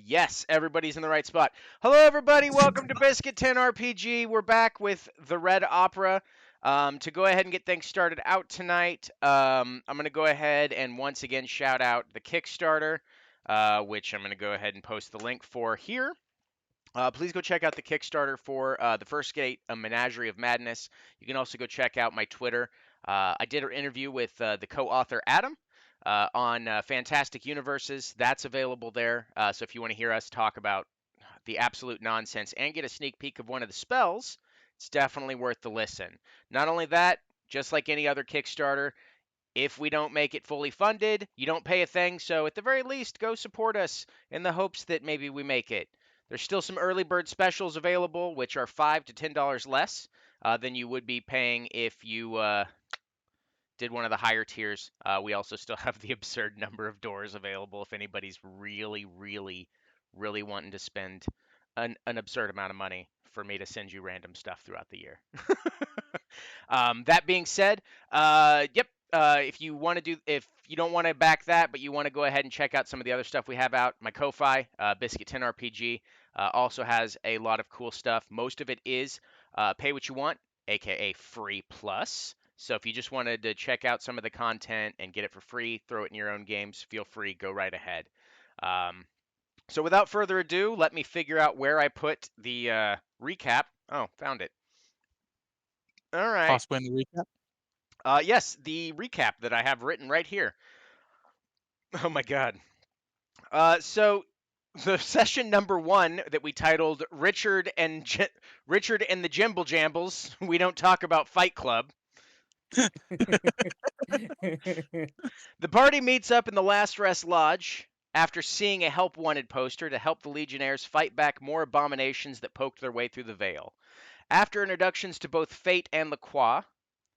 Yes, everybody's in the right spot. Hello, everybody. Welcome to Biscuit 10 RPG. We're back with the Red Opera. To go ahead and get things started out tonight, I'm going to go ahead and once again shout out the Kickstarter, which I'm going to go ahead and post the link for here. Please go check out the Kickstarter for the First Gate, A Menagerie of Madness. You can also go check out my Twitter. I did an interview with the co-author Adam on Fantastic Universes. That's available there. So if you want to hear us talk about the absolute nonsense and get a sneak peek of one of the spells, it's definitely worth the listen. Not only that, just like any other Kickstarter, if we don't make it fully funded, you don't pay a thing. So at the very least, go support us in the hopes that maybe we make it. There's still some early bird specials available, which are $5 to $10 less than you would be paying if you did one of the higher tiers. We also still have the absurd number of doors available if anybody's really, really, really wanting to spend an absurd amount of money for me to send you random stuff throughout the year. That being said, yep. If you want to if you don't want to back that, but you want to go ahead and check out some of the other stuff we have out, my Ko-Fi, Biscuit 10 RPG, also has a lot of cool stuff. Most of it is pay what you want, aka free plus. So if you just wanted to check out some of the content and get it for free, throw it in your own games, feel free, go right ahead. So without further ado, let me figure out where I put the recap. Oh, found it. All right. Possibly in the recap. Yes, the recap that I have written right here. Oh my God. So the session number 1 that we titled Richard and the Jimble Jambles. We don't talk about Fight Club. The party meets up in the Last Rest Lodge after seeing a help wanted poster to help the Legionnaires fight back more abominations that poked their way through the veil. After introductions to both Fate and Lacroix,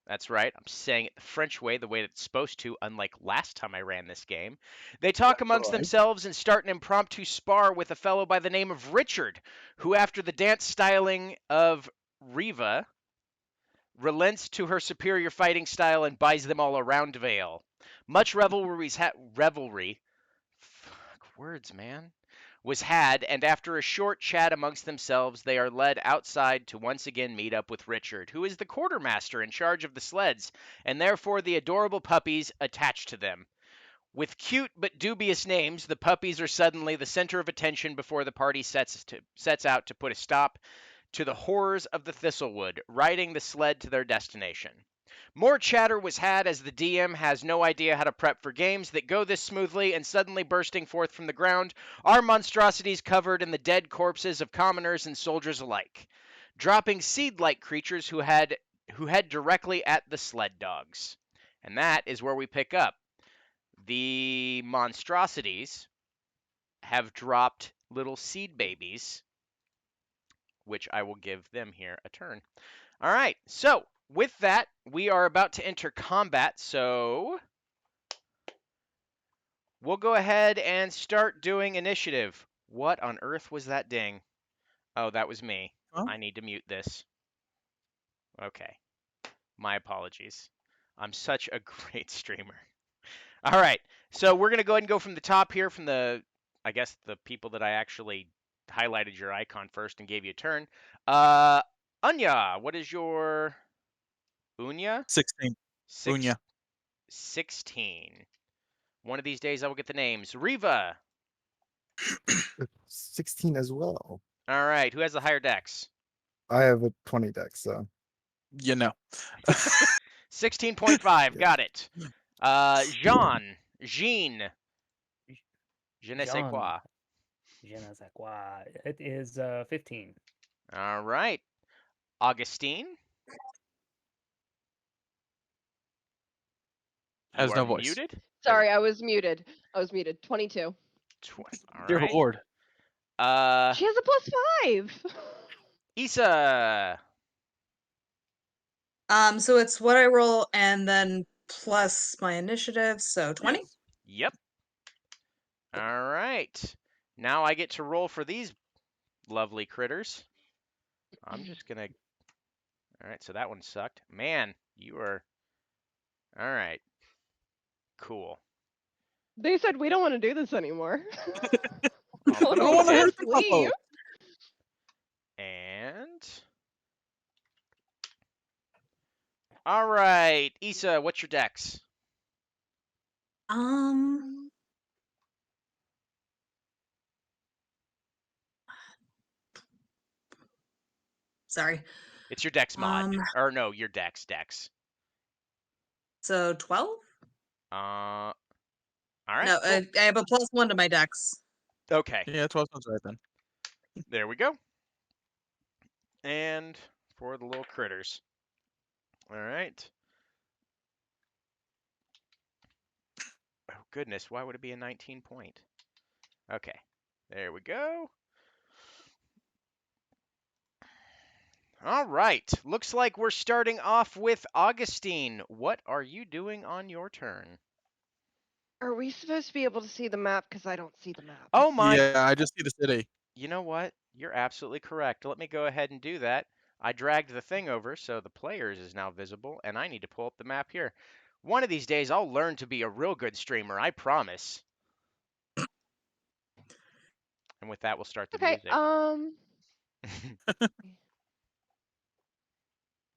that's right, I'm saying it the French way, the way it's supposed to, unlike last time I ran this game, they talk amongst themselves and start an impromptu spar with a fellow by the name of Richard, who, after the dance styling of Riva, relents to her superior fighting style and buys them all a round veil. Much revelry, fuck words, man, was had, and after a short chat amongst themselves, they are led outside to once again meet up with Richard, who is the quartermaster in charge of the sleds, and therefore the adorable puppies attached to them. With cute but dubious names, the puppies are suddenly the center of attention before the party sets out to put a stop to the horrors of the Thistlewood, riding the sled to their destination. More chatter was had as the DM has no idea how to prep for games that go this smoothly, and suddenly bursting forth from the ground are monstrosities covered in the dead corpses of commoners and soldiers alike, dropping seed-like creatures who head directly at the sled dogs. And that is where we pick up. The monstrosities have dropped little seed babies, which I will give them here a turn. All right, so with that, we are about to enter combat, so we'll go ahead and start doing initiative. What on earth was that ding? Oh, that was me. Huh? I need to mute this. Okay, my apologies. I'm such a great streamer. All right, so we're going to go ahead and go from the top here, from I guess, the people that I actually highlighted your icon first and gave you a turn. Anya, what is your... Unya? 16. Six, Unya. 16. One of these days I will get the names. Riva. 16 as well. All right, who has the higher dex? I have a 20 deck, so. You know. 16.5, Yeah. got it. Jean. Je ne sais Jean. quoi. Je ne sais quoi. It is 15. All right. Augustine. Has You no are voice. muted? Sorry, I was muted. 22. All Dear right. Lord. She has a +5. Issa. So it's what I roll and then plus my initiative, so 20. Yep. All right. Now I get to roll for these lovely critters. I'm just going to... All right, so that one sucked. Man, you are... All right. Cool. They said we don't want to do this anymore. I'll I put don't want to all hurt that. the couple. And... All right, Issa, what's your dex? Sorry. It's your dex mod. Um, Or no, your dex. So 12? All right, No, cool. I have a +1 to my dex. Okay, Yeah, 12 sounds right then. there we go. And for the little critters. All right. Oh, goodness, why would it be a 19 point? Okay, there we go. All right, looks like we're starting off with Augustine. What are you doing on your turn? Are we supposed to be able to see the map? Because I don't see the map. Oh my... Yeah, I just see the city. You know what? You're absolutely correct. Let me go ahead and do that. I dragged the thing over, so the players is now visible, and I need to pull up the map here. One of these days, I'll learn to be a real good streamer, I promise. And with that, we'll start the Okay, music.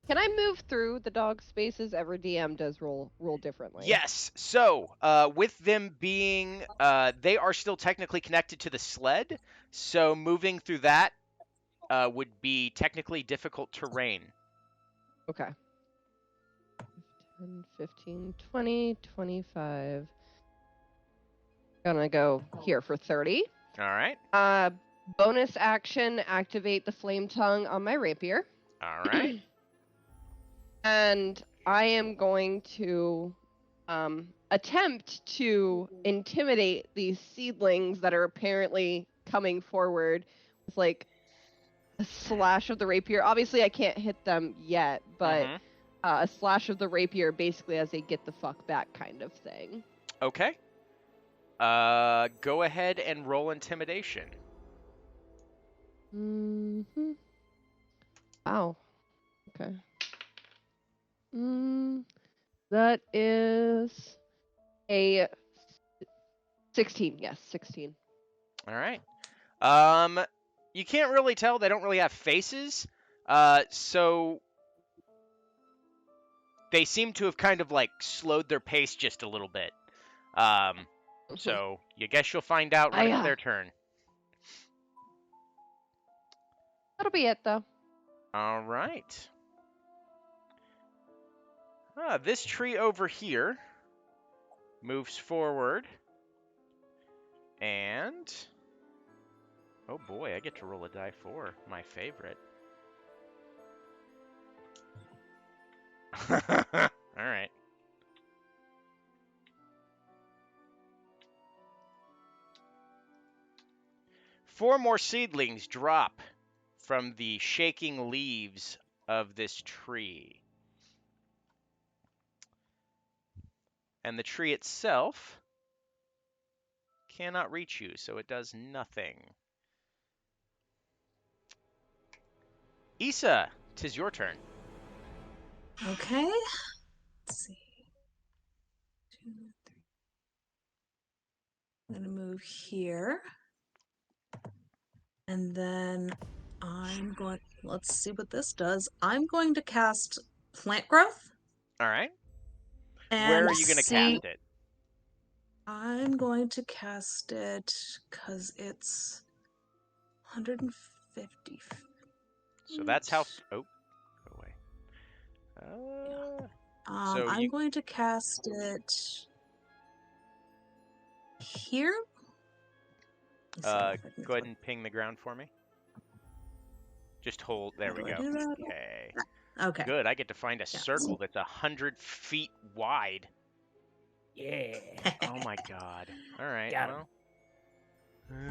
Can I move through the dog spaces? Every DM does roll differently. Yes. So, with them being, they are still technically connected to the sled, so moving through that would be technically difficult terrain. Okay. 10, 15, 20, 25. Gonna go here for 30. All right. Bonus action, activate the flame tongue on my rapier. All right. And I am going to attempt to intimidate these seedlings that are apparently coming forward with like a slash of the rapier. Obviously, I can't hit them yet, but a slash of the rapier basically as a get the fuck back kind of thing. Okay. Go ahead and roll intimidation. Mm-hmm. Wow. Okay. That is a 16. Yes, 16. All right. You can't really tell. They don't really have faces. So they seem to have kind of like slowed their pace just a little bit. So you guess you'll find out when it's their turn. That'll be it, though. All right. This tree over here moves forward. And... oh boy, I get to roll a die 4. My favorite. All right. Four more seedlings drop from the shaking leaves of this tree. And the tree itself cannot reach you, so it does nothing. Issa, 'tis your turn. Okay. Let's see. 2, 3. I'm gonna move here. And then I'm going, let's see what this does. I'm going to cast Plant Growth. All right. And Where are you going to see- cast it? I'm going to cast it because it's 150. So that's how... oh, go away. so I'm you- going to cast it here. Let's see if I can Go ahead and ping the ground for me. Just hold. There we do I go. do that? Okay. Okay. Good. I get to find a Yeah. circle that's 100 feet wide. Yeah. Oh my god. All right. Got 'em. Well.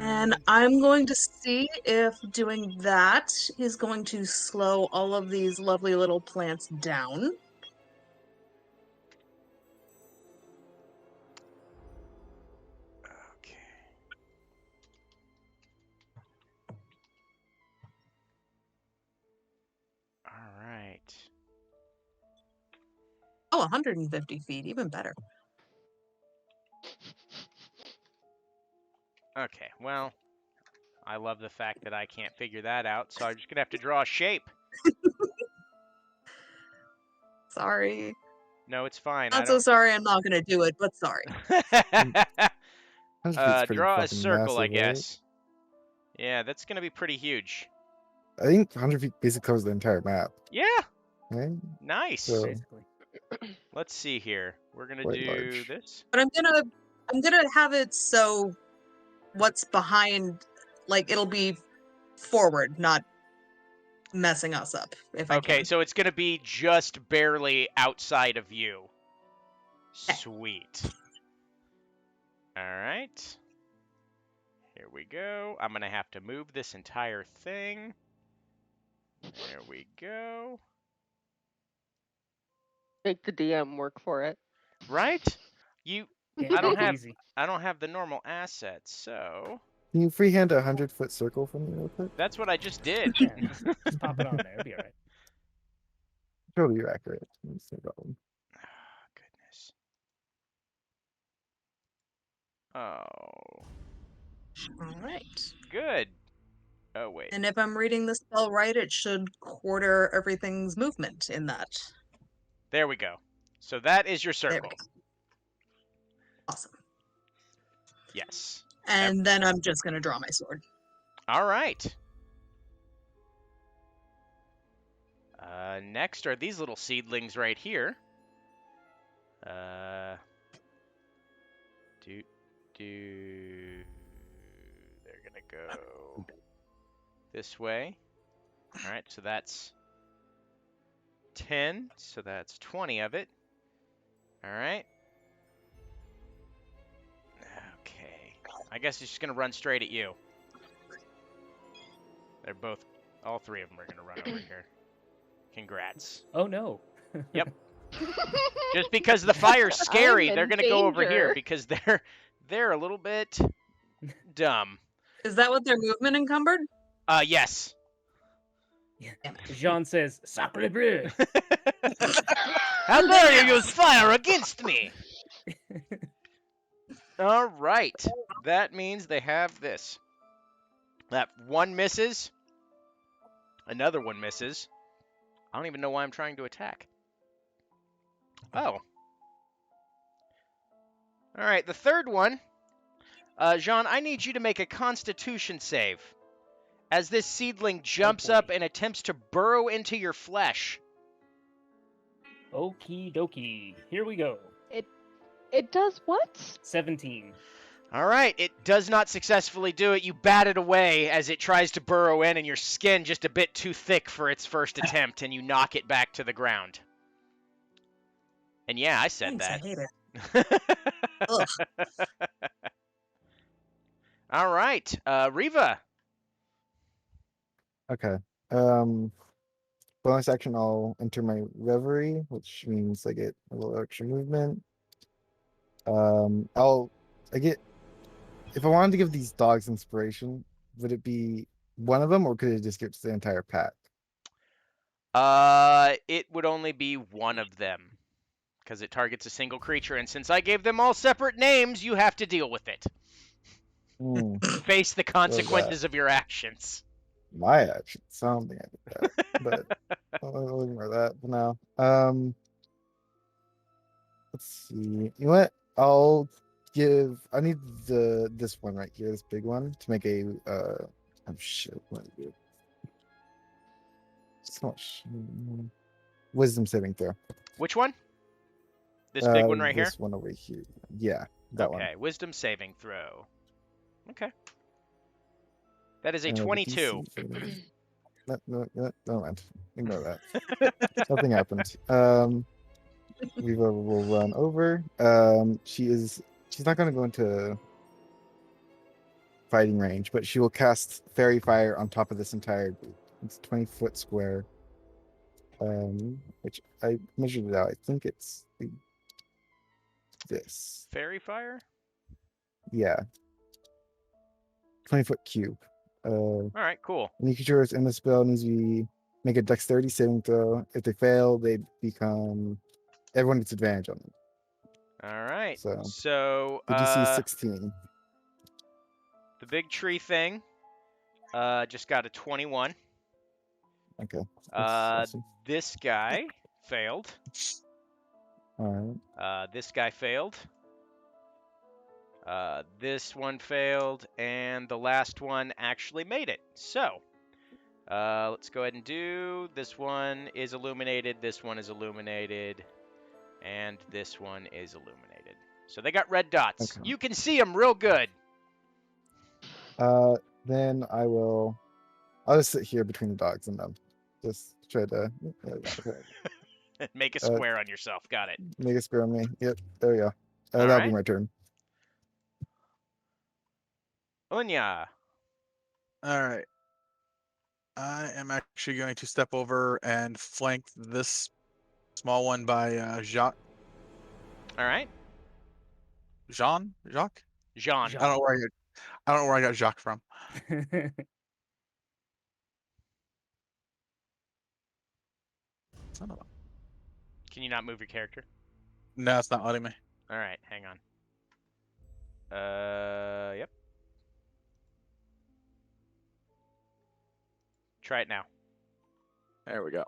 And I'm going to see if doing that is going to slow all of these lovely little plants down. Okay. All right. Oh, 150 feet, even better. Okay. Well, I love the fact that I can't figure that out, so I'm just gonna have to draw a shape. Sorry. No, it's fine. Not so sorry, I'm not going to do it, but sorry. 100 feet's pretty Draw a fucking circle, I massive, right? guess. Yeah, that's gonna be pretty huge. I think 100 feet basically covers the entire map, Yeah. right? Nice. So- Basically. Let's see here. We're gonna Quite do large. this. But I'm gonna have it so what's behind, like, it'll be forward, not messing us up, if I Okay, can. so it's gonna be just barely outside of you. Okay. Sweet. All right. Here we go. I'm gonna have to move this entire thing. There we go. Make the DM work for it. Right? You. Yeah, I don't make it have. easy. I don't have the normal assets, so Can you freehand a 100-foot circle for me real quick? that's what I just did. Yeah, just pop it on there. It'll be all right. Totally accurate. It's no problem. Ah, goodness. Oh, All right. good. Oh wait. And if I'm reading the spell right, it should quarter everything's movement in that. There we go. So that is your There we circle. go. Awesome. Yes. And then I'm just going to draw my sword. All right. Next are these little seedlings right here. They're gonna go this way. All right, so that's 10, so that's 20 of it. All right. Okay. I guess it's just gonna run straight at you. They're both, all three of them are gonna run over here. Congrats. Oh no. Yep. Just because the fire's scary, I'm they're in gonna go over here danger. because they're a little bit dumb. Is that what their movement encumbered? Yes. Jean says, "Sacre bleu." How dare you use fire against me? All right. That means they have this. That one misses. Another one misses. I don't even know why I'm trying to attack. Oh. All right, the third one. Jean, I need you to make a Constitution save. as this seedling jumps boy. up and attempts to burrow into your flesh. Okie dokie. Here we go. It does what? 17. All right, it does not successfully do it. You bat it away as it tries to burrow in, and your skin just a bit too thick for its first attempt, and you knock it back to the ground. And yeah, I said Thanks, I that. hate it. Ugh. All right, Riva. Okay. Bonus action, I'll enter my reverie, which means I get a little extra movement. I get, if I wanted to give these dogs inspiration, would it be one of them, or could it just give the entire pack? It would only be one of them, because it targets a single creature, and since I gave them all separate names, you have to deal with it. Hmm, Face the consequences of your actions. my action, something I did that, but I'll ignore that for now. Let's see. You know what? I need this one right here, this big one, to make a oh shit, what do I do? So much. Wisdom saving throw. Which one? This big one right here? This one over here. Yeah, that one. Okay, wisdom saving throw. Okay. That is a And the 22. DC for no mind. Ignore that. Nothing happened. Riva will run over. She's not gonna go into fighting range, but she will cast Fairy Fire on top of this entire group. It's 20-foot square. Which I measured it out. I think it's this. Fairy fire? Yeah. 20-foot cube. All right, cool. Any creatures in the spell needs to make a dexterity saving throw. If they fail, everyone gets advantage on them. All right. So, So, the DC is 16. the big tree thing just got a 21. Okay. That's awesome. This guy failed. All right. This guy failed. This one failed, and the last one actually made it. So, let's go ahead and do. This one is illuminated, this one is illuminated, and this one is illuminated. So they got red dots. Okay. You can see them real good. Then I'll just sit here between the dogs and them. Just try to Make a square on yourself. Got it. make a square on me. Yep, there we go. All That'll be right. my turn. Unya. All right. I am actually going to step over and flank this small one by Jacques. All right. Jacques? Jean. I don't know where I got Jacques from. Son of a... Can you not move your character? No, it's not letting me. All right, hang on. Yep. Try it now. There we go.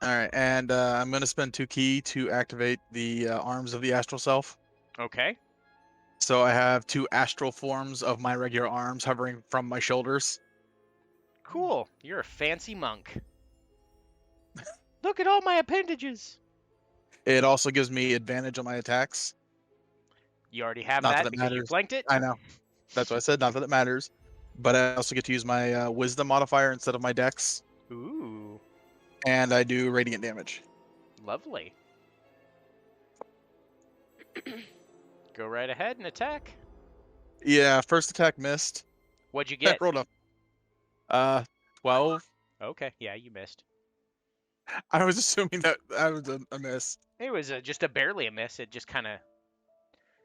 All right, and I'm going to spend 2 ki to activate the arms of the astral self. Okay. So I have 2 astral forms of my regular arms hovering from my shoulders. Cool. You're a fancy monk. Look at all my appendages. It also gives me advantage on my attacks. You already have Not that that it because you matters. flanked it? I know. That's what I said. Not that it matters. But I also get to use my wisdom modifier instead of my dex. Ooh, And I do radiant damage. lovely. Go right ahead and attack. Yeah, first attack missed. What'd you I get? rolled a 12. Okay, yeah, you missed. I was assuming that was a miss. It was just a barely a miss. It just kind of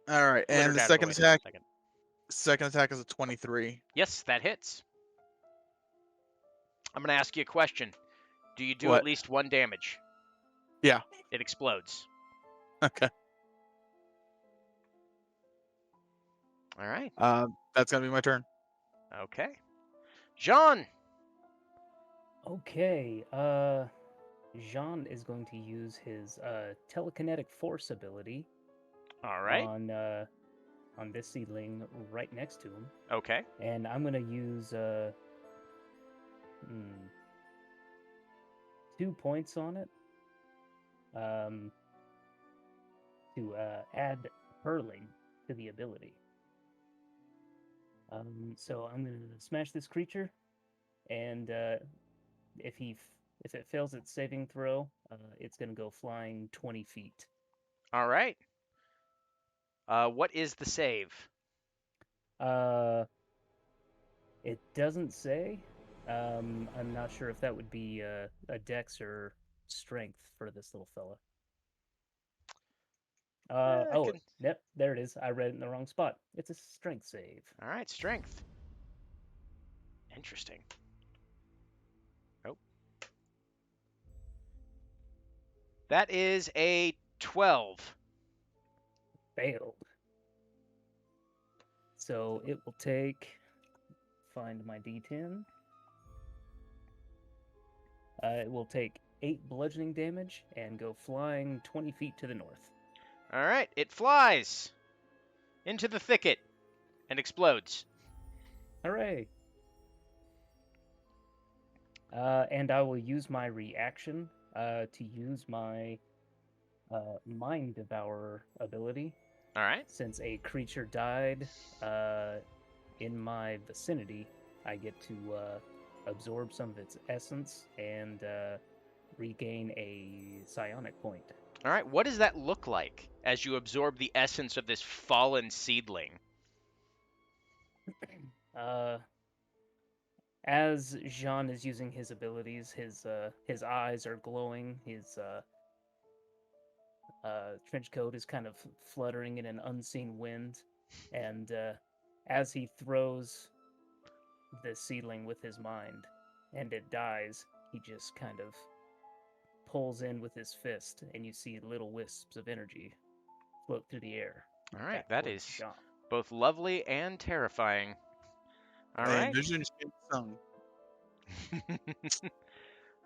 All right, and the second attack is a 23. Yes, that hits. I'm gonna ask you a question. Do you do What? at least 1 damage? Yeah. It explodes. Okay. All right. That's gonna be my turn. Okay. Jean. Okay, Jean is going to use his telekinetic force ability All right. on on this seedling right next to him, Okay. and I'm gonna use 2 points on it to add hurling to the ability. So I'm gonna smash this creature, and if it fails its saving throw, it's gonna go flying 20 feet. All right. What is the save? It doesn't say. I'm not sure if that would be a dex or strength for this little fella. Can- Yep, there it is. I read it in the wrong spot. It's a strength save. All right, strength. Interesting. Oh. That is a 12. Failed. So it will take. Find my D10. It will take 8 bludgeoning damage and go flying 20 feet to the north. All right, it flies into the thicket and explodes. Hooray! And I will use my reaction to use my Mind Devourer ability. All right. Since a creature died in my vicinity, I get to absorb some of its essence and regain a psionic point. All right, what does that look like as you absorb the essence of this fallen seedling? As Jean is using his abilities, his eyes are glowing. His trench coat is kind of fluttering in an unseen wind, and as he throws the seedling with his mind, and it dies, he just kind of pulls in with his fist, and you see little wisps of energy float through the air. All right, back that towards is Jean. both lovely and terrifying. All I right. envision it being sung.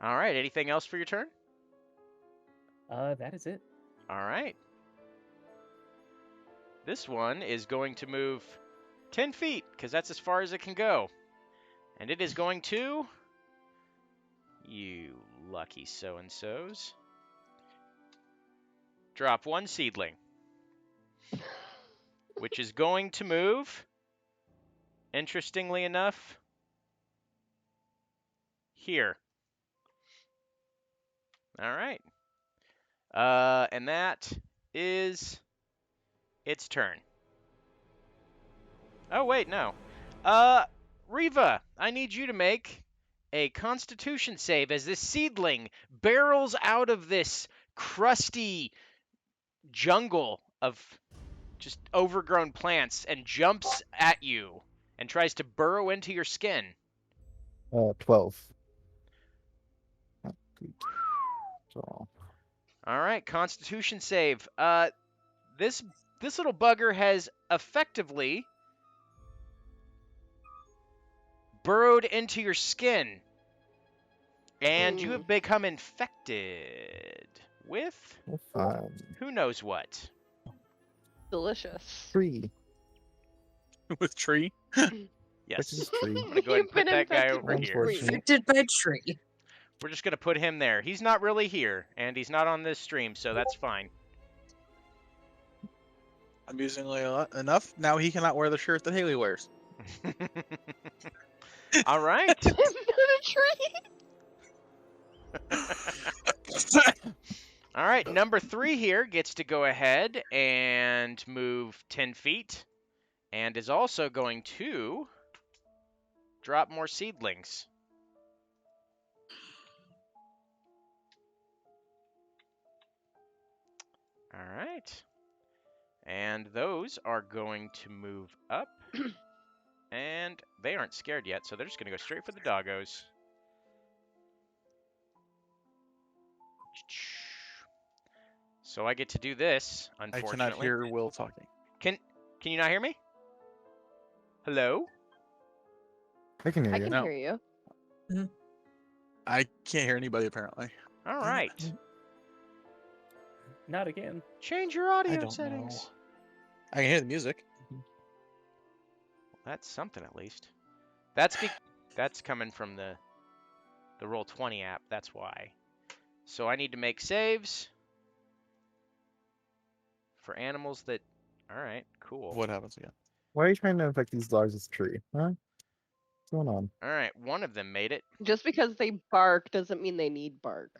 All right, anything else for your turn? That is it. All right. This one is going to move 10 feet, because that's as far as it can go. And it is going to... You lucky so-and-sos. Drop one seedling. Which is going to move, interestingly enough, here. All right. And that is its turn. Oh, wait, no. Riva, I need you to make a Constitution save as this seedling barrels out of this crusty jungle of just overgrown plants and jumps at you and tries to burrow into your skin. 12. Not good. So, All right, Constitution save. This little bugger has effectively burrowed into your skin, and you have become infected with who knows what. Delicious. 3. With tree. Yes. Which is tree. I'm gonna go ahead and You've been put that guy infected over with here. tree. Infected by tree. We're just gonna put him there. He's not really here, and he's not on this stream, so that's fine. Amusingly enough, now he cannot wear the shirt that Haley wears. All right. I'm not a tree. All right, number 3 here gets to go ahead and move 10 feet, and is also going to drop more seedlings. All right. And those are going to move up. And they aren't scared yet, so they're just going to go straight for the doggos. So I get to do this, I unfortunately. cannot hear Will talking. Can you not hear me? Hello? I can hear I you. can No. hear you. I can't hear anybody apparently. All right. Not again. Change your audio don't settings. know. I can hear the music. That's something at least. That's coming from the Roll20 app. That's why. So I need to make saves for animals that. All right, cool. What happens again? Why are you trying to infect these dogs with tree? Huh? What's going on? All right, one of them made it. Just because they bark doesn't mean they need bark.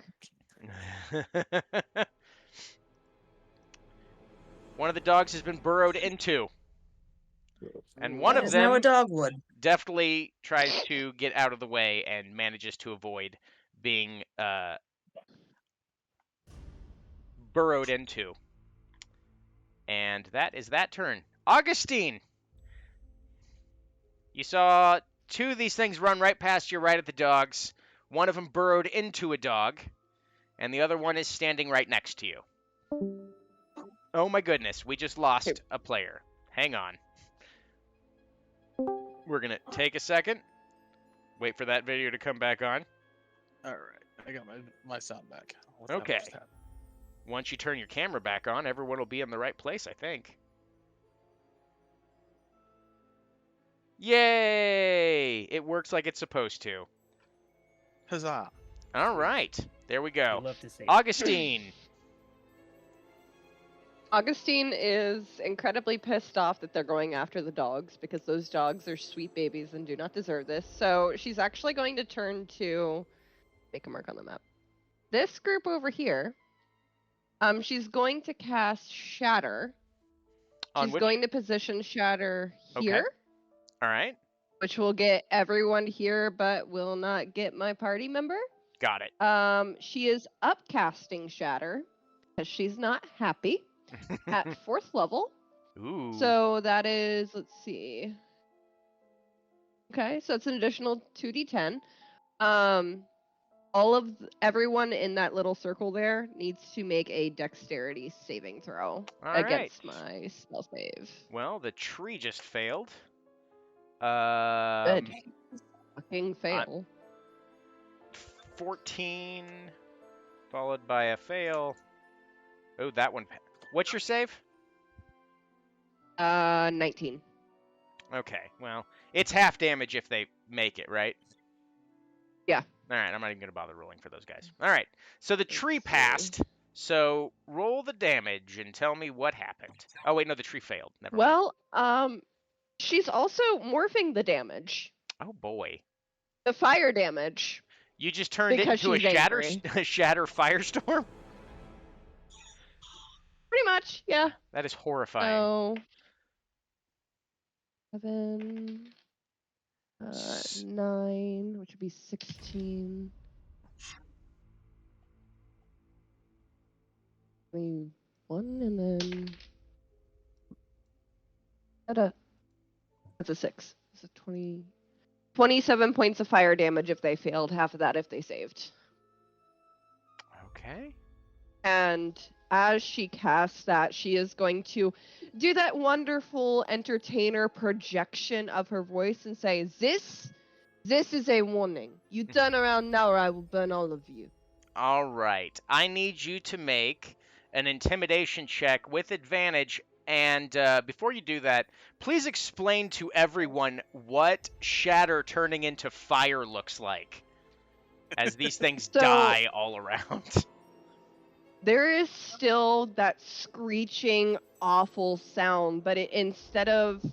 One of the dogs has been burrowed into, and one of As how a them dog would. definitely tries to get out of the way and manages to avoid being burrowed into. And that is that turn. Augustine! You saw two of these things run right past you, right at the dogs. One of them burrowed into a dog, and the other one is standing right next to you. Oh my goodness, we just lost a player. Hang on. We're going to take a second. Wait for that video to come back on. All right, I got my sound back. Okay. Once you turn your camera back on, everyone will be in the right place, I think. Yay! It works like it's supposed to. Huzzah! All right. There we go. Love to see. Augustine. Augustine is incredibly pissed off that they're going after the dogs because those dogs are sweet babies and do not deserve this. So she's actually going to turn to make a mark on the map. This group over here. She's going to cast Shatter. On She's which? going to position Shatter here, All right. which will get everyone here, but will not get my party member. Got it. She is upcasting Shatter because she's not happy at 4th level. Ooh. So that is, let's see. Okay, so it's an additional 2d10. Everyone in that little circle there needs to make a dexterity saving throw All against right. my spell save. Well, the tree just failed. Good. Fucking fail. 14 followed by a fail. Oh, that one. What's your save? 19. Okay, well, it's half damage if they make it, right? Yeah. All right, I'm not even going to bother rolling for those guys. All right, so the tree Let's see. passed. So roll the damage and tell me what happened. Oh, wait, no, the tree failed. Never mind. Well, she's also morphing the damage. Oh, boy. The fire damage. You just turned it Because into a she's shatter, angry. shatter firestorm? Pretty much, yeah. That is horrifying. So 7, S- 9, which would be 16. 21, and then that's a 6. So 27 points of fire damage if they failed, half of that if they saved. Okay. And as she casts that, she is going to do that wonderful entertainer projection of her voice and say, This is a warning. You turn around now or I will burn all of you. All right. I need you to make an intimidation check with advantage. And before you do that, please explain to everyone what shatter turning into fire looks like as these things So- die all around. There is still that screeching, awful sound, but instead of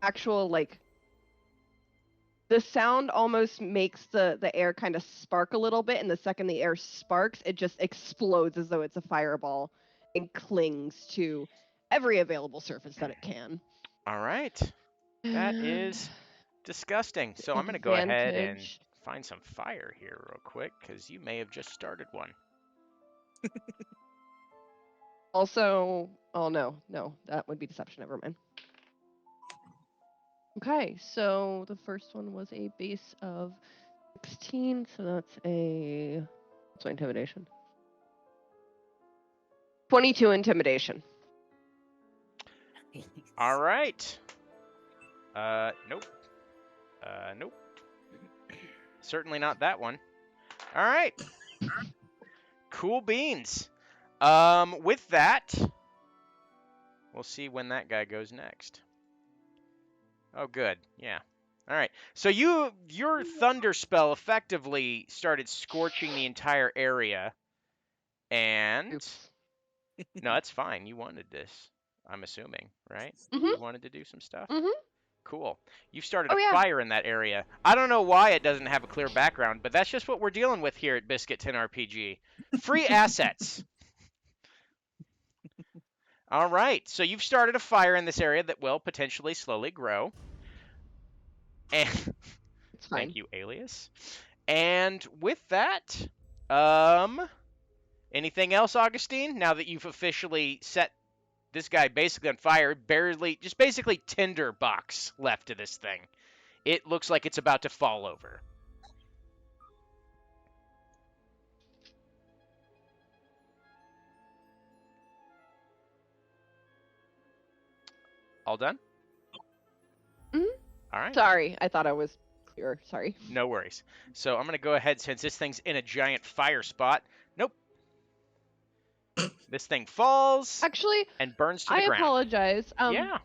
actual, the sound almost makes the air kind of spark a little bit, and the second the air sparks, it just explodes as though it's a fireball and clings to every available surface that it can. All right. That is disgusting. So I'm going to go ahead and Advantage. find some fire here real quick because you may have just started one. Also, oh no, that would be deception. Never mind. Okay, so the first one was a base of 16, so that's what's my intimidation? 22 intimidation. All right. Nope. Nope. Certainly not that one. All right. Cool beans. With that, we'll see when that guy goes next. Oh, good. Yeah. All right. So your thunder spell effectively started scorching the entire area, and Oops. no, that's fine. You wanted this, I'm assuming, right? Mhm. You wanted to do some stuff. Mhm. Cool. You've started Oh a yeah. fire in that area. I don't know why it doesn't have a clear background, but that's just what we're dealing with here at Biscuit 10 RPG. Free assets. All right. So you've started a fire in this area that will potentially slowly grow. And It's fine. thank you, Alias. And with that, anything else, Augustine? Now that you've officially set this guy basically on fire, just basically tinder box left to this thing. It looks like it's about to fall over. All done? Mhm. All right. Sorry, I thought I was clear. Sorry. No worries. So I'm going to go ahead, since this thing's in a giant fire spot. Nope. This thing falls Actually, and burns to the I ground. apologize. Yeah.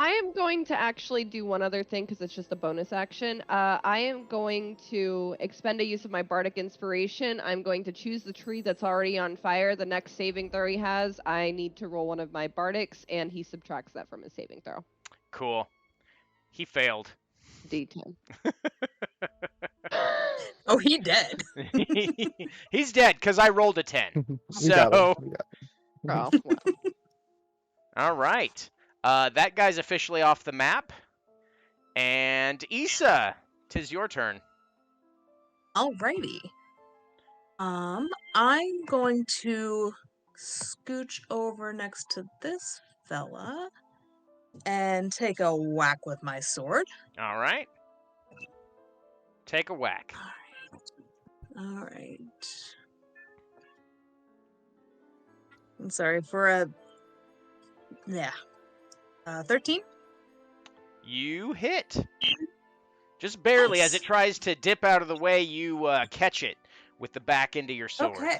I am going to actually do one other thing because it's just a bonus action. I am going to expend a use of my bardic inspiration. I'm going to choose the tree that's already on fire. The next saving throw he has, I need to roll one of my bardics, and he subtracts that from his saving throw. Cool. He failed. D10. Oh, he dead. He's dead because I rolled a 10. We got him. So, We got Oh, well. all right. That guy's officially off the map. And Issa, 'tis your turn. Alrighty. I'm going to scooch over next to this fella and take a whack with my sword. All right. Take a whack. Alright. I'm sorry, for a 13? You hit. Just barely. As it Nice. tries to dip out of the way, you catch it with the back end of your sword. Okay.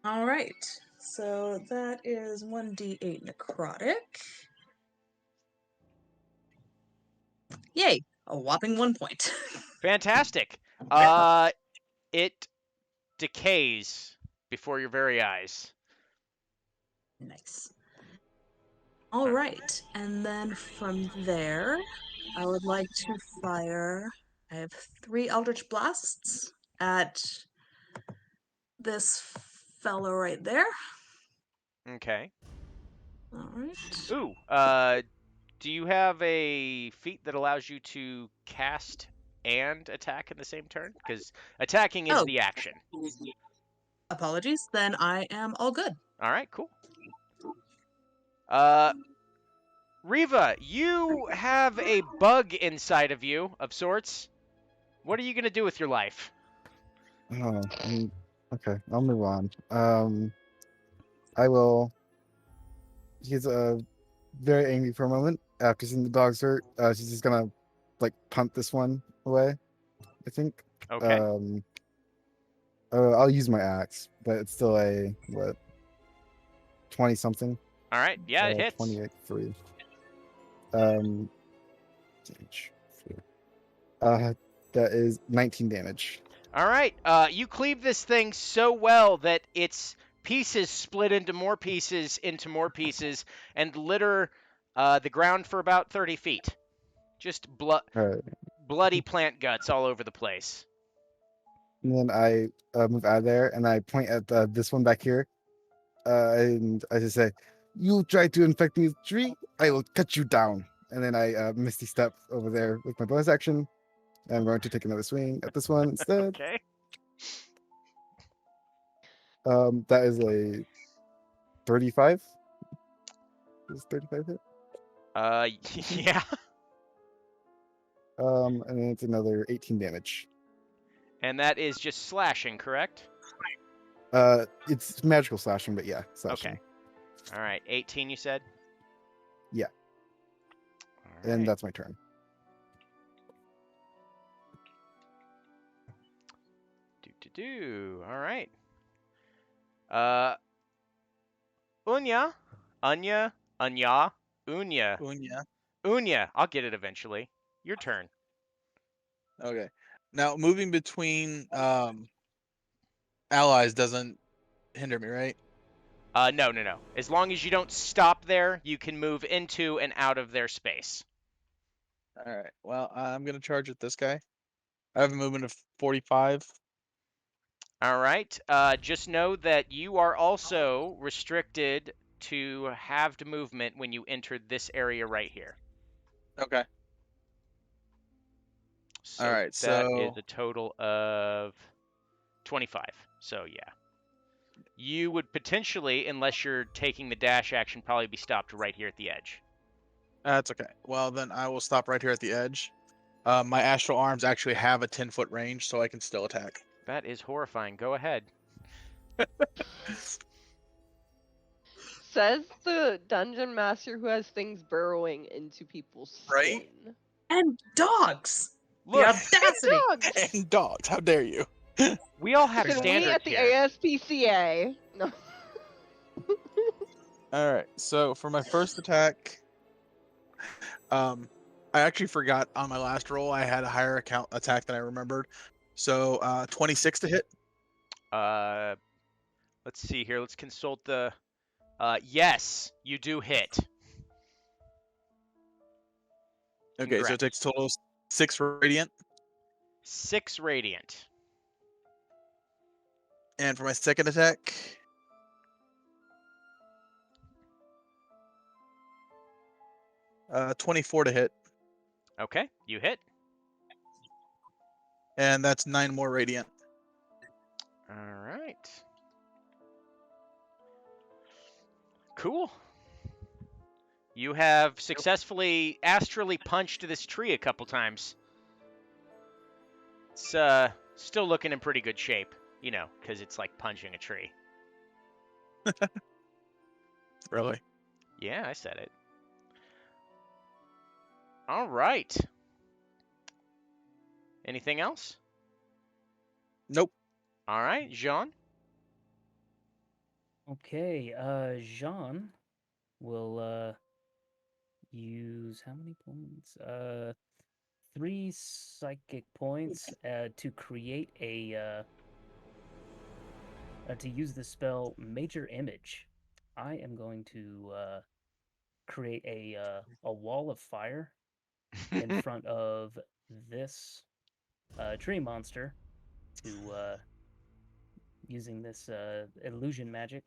Alright. So that is 1d8 necrotic. Yay! A whopping 1 point. Fantastic. It decays before your very eyes. Nice. Alright, and then from there, I would like to fire. I have 3 Eldritch Blasts at this fellow right there. Okay. Alright. Ooh. Do you have a feat that allows you to cast and attack in the same turn? Because attacking is Oh. the action. Apologies, then I am all good. All right, cool. Riva, you have a bug inside of you of sorts. What are you gonna do with your life? Oh, okay. I'll move on. I will. He's very angry for a moment after seeing the dog's hurt. She's just gonna like punt this one away. I think. Okay. I'll use my axe, but it's still a what? 20 something. All right. Yeah, it hits. 28 3. Damage. That is 19 damage. All right. You cleave this thing so well that its pieces split into more pieces, and litter the ground for about 30 feet. Just bloody plant guts all over the place. And then I move out of there and I point at this one back here. And I just say, "You try to infect me with tree, I will cut you down." And then I misty step over there with my bonus action. I'm going to take another swing at this one instead. Okay. That is a 35. Is 35 hit? Yeah. And then it's another 18 damage. And that is just slashing, correct? It's magical slashing, but yeah, slashing. Okay. All right. 18, you said? Yeah. All And right. that's my turn. All right. Unya. Unya. Unya, I'll get it eventually. Your turn. Okay. Now moving between allies doesn't hinder me, right? No. As long as you don't stop there, you can move into and out of their space. All right. Well, I'm gonna charge at this guy. I have a movement of 45. All right. Just know that you are also restricted to halved movement when you enter this area right here. Okay. So All right. that is So a total of 25. So yeah. You would potentially, unless you're taking the dash action, probably be stopped right here at the edge. that's okay. Well, then I will stop right here at the edge. My astral arms actually have a 10-foot range, so I can still attack. That is horrifying. Go ahead. Says the dungeon master who has things burrowing into people's Right? skin. And dogs. The Look, audacity. Dogs. And dogs. How dare you? we all have Can we standards at the here. ASPCA? No. All right. So for my first attack, I actually forgot on my last roll I had a higher account attack than I remembered. So 26 to hit. Let's see here. Let's consult the. Yes, you do hit. Okay, so it Congrats. takes a total of 6 radiant. 6 radiant. And for my second attack, uh, 24 to hit, Okay, you hit. and that's 9 more radiant. All right. Cool. You have successfully astrally punched this tree a couple times. It's still looking in pretty good shape, you know, because it's like punching a tree. Really? Yeah, I said it. All right. Anything else? Nope. All right, Jean. Okay, Jean will use how many points? 3 psychic points to create to use the spell Major Image. I am going to create a wall of fire in front of this tree monster to using this illusion magic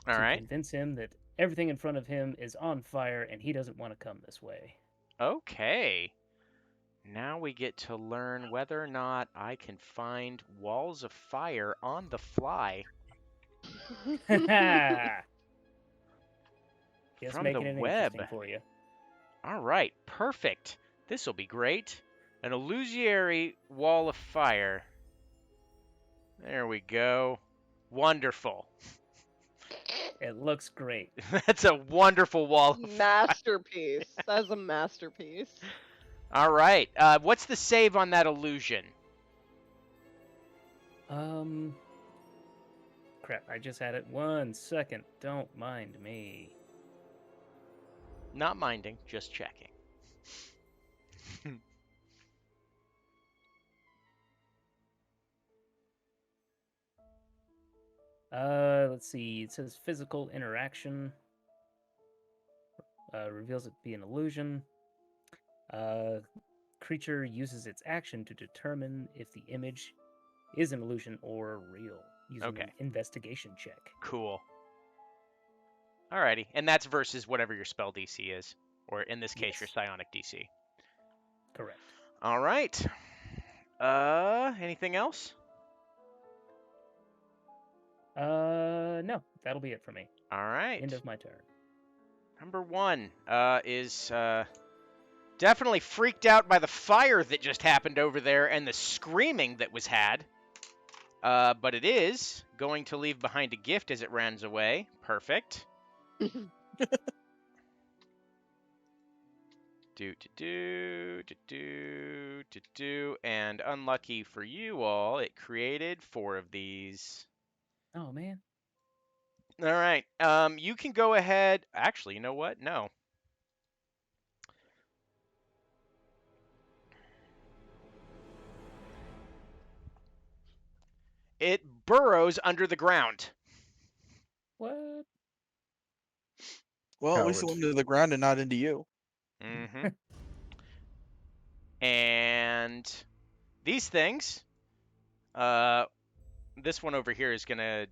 All to right. convince him that everything in front of him is on fire and he doesn't want to come this way. Okay. Now we get to learn whether or not I can find walls of fire on the fly Just from making the it web. interesting for you. All right, perfect. This will be great. An illusory wall of fire. There we go. Wonderful. It looks great. That's a wonderful wall of fire. Masterpiece. That's a masterpiece. All right. What's the save on that illusion? Crap, I just had it. 1 second. Don't mind me. Not minding, just checking. Let's see. It says physical interaction. Reveals it to be an illusion. Creature uses its action to determine if the image is an illusion or real, using Okay. an investigation check. Cool. Alrighty, and that's versus whatever your spell DC is, or in this case, your Yes. psionic DC. Correct. All right. Anything else? No, that'll be it for me. All right. End of my turn. Number 1 is definitely freaked out by the fire that just happened over there and the screaming that was had. But it is going to leave behind a gift as it runs away. Perfect. And unlucky for you all, it created 4 of these. Oh man. All right. You can go ahead. Actually, you know what? No. It burrows under the ground. What? Well, at least it Coward. went into the ground and not into you. Mm-hmm. And these things, this one over here is gonna,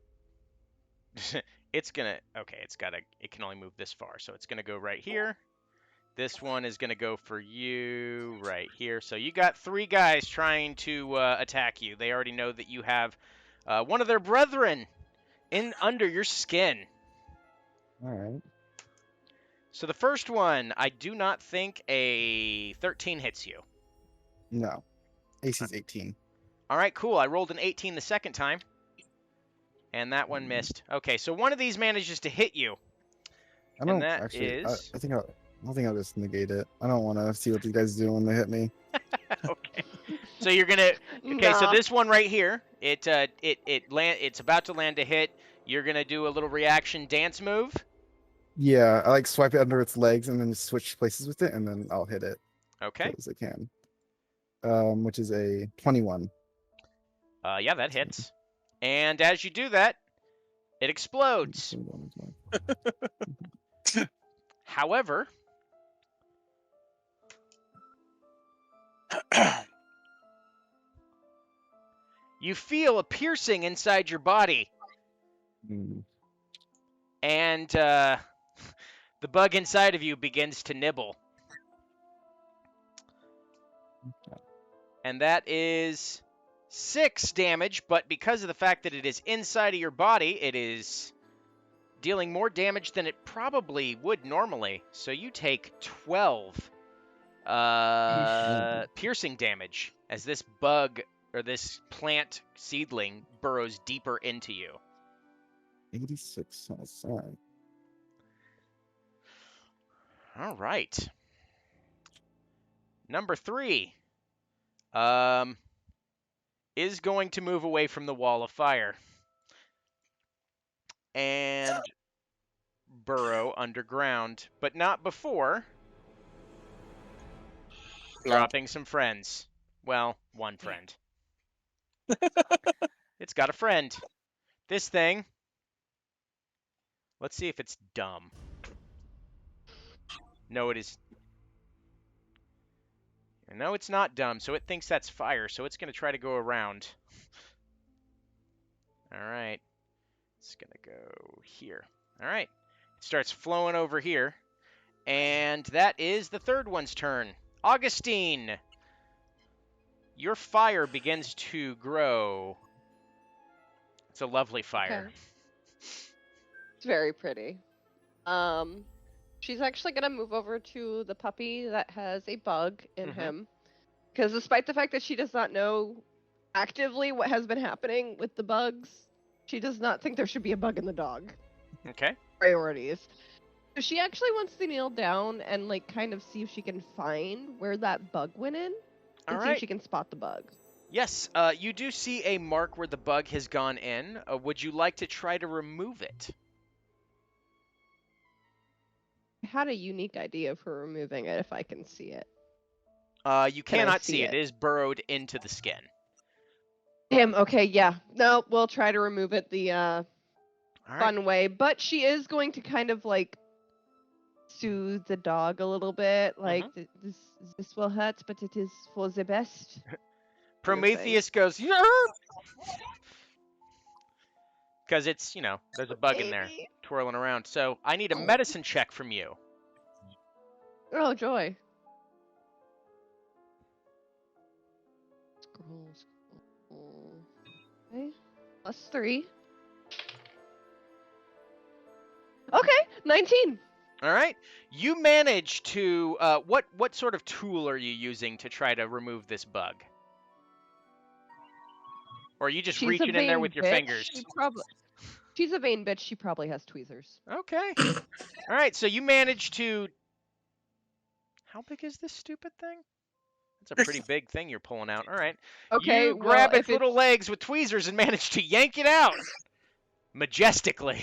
it can only move this far, so it's gonna go right here. This one is gonna go for you right here. So you got 3 guys trying to attack you. They already know that you have one of their brethren in under your skin. All right. So the first one, I do not think a 13 hits you. No. AC's 18. All right, cool. I rolled an 18 the second time, and that one missed. Okay, so one of these manages to hit you. I don't that actually. is- I think I'll just negate it. I don't want to see what these guys do when they hit me. Okay. So you're gonna. Okay, so Nah. this one right here, it's about to land a hit. You're gonna do a little reaction dance move. Yeah, I like swipe it under its legs and then just switch places with it, and then I'll hit it Okay. as I can. Which is a 21. Yeah, that hits. And as you do that, it explodes. 21 is mine. However, you feel a piercing inside your body, Hmm. and the bug inside of you begins to nibble. And that is 6 damage, but because of the fact that it is inside of your body, it is dealing more damage than it probably would normally. So you take 12 piercing damage as this bug or this plant seedling burrows deeper into you. 86 on a side. All right. Number 3 is going to move away from the wall of fire and burrow underground, but not before dropping some friends. Well, one friend. It's got a friend. This thing. Let's see if it's dumb. No, it is. No, it's not dumb, so it thinks that's fire, so it's going to try to go around. All right. It's going to go here. All right. It starts flowing over here. And that is the third one's turn. Augustine, your fire begins to grow. It's a lovely fire. Okay. It's very pretty. She's actually gonna move over to the puppy that has a bug in Mhm. him, because despite the fact that she does not know actively what has been happening with the bugs, she does not think there should be a bug in the dog. Okay. Priorities. So she actually wants to kneel down and like kind of see if she can find where that bug went in, All and see right. if she can spot the bug. Yes, you do see a mark where the bug has gone in. Would you like to try to remove it? I had a unique idea for removing it if I can see it. You Can I cannot see see it. it? It is burrowed into the skin. Damn, okay, yeah. No, we'll try to remove it the All right. fun way, but she is going to kind of like soothe the dog a little bit, like this will hurt, but it is for the best. Prometheus goes, because it's, there's a bug in there Baby. twirling around. So I need a Oh. medicine check from you. Oh joy. Scroll. Okay. +3. Okay, 19. All right. You manage to. What sort of tool are you using to try to remove this bug? Or are you just She's a reaching in there vain with your bitch. fingers? She's a vain bitch. She probably has tweezers. Okay. All right. So you manage to. How big is this stupid thing? It's a pretty big thing you're pulling out. All right. Okay, You grab well, its little legs with tweezers and manage to yank it out majestically.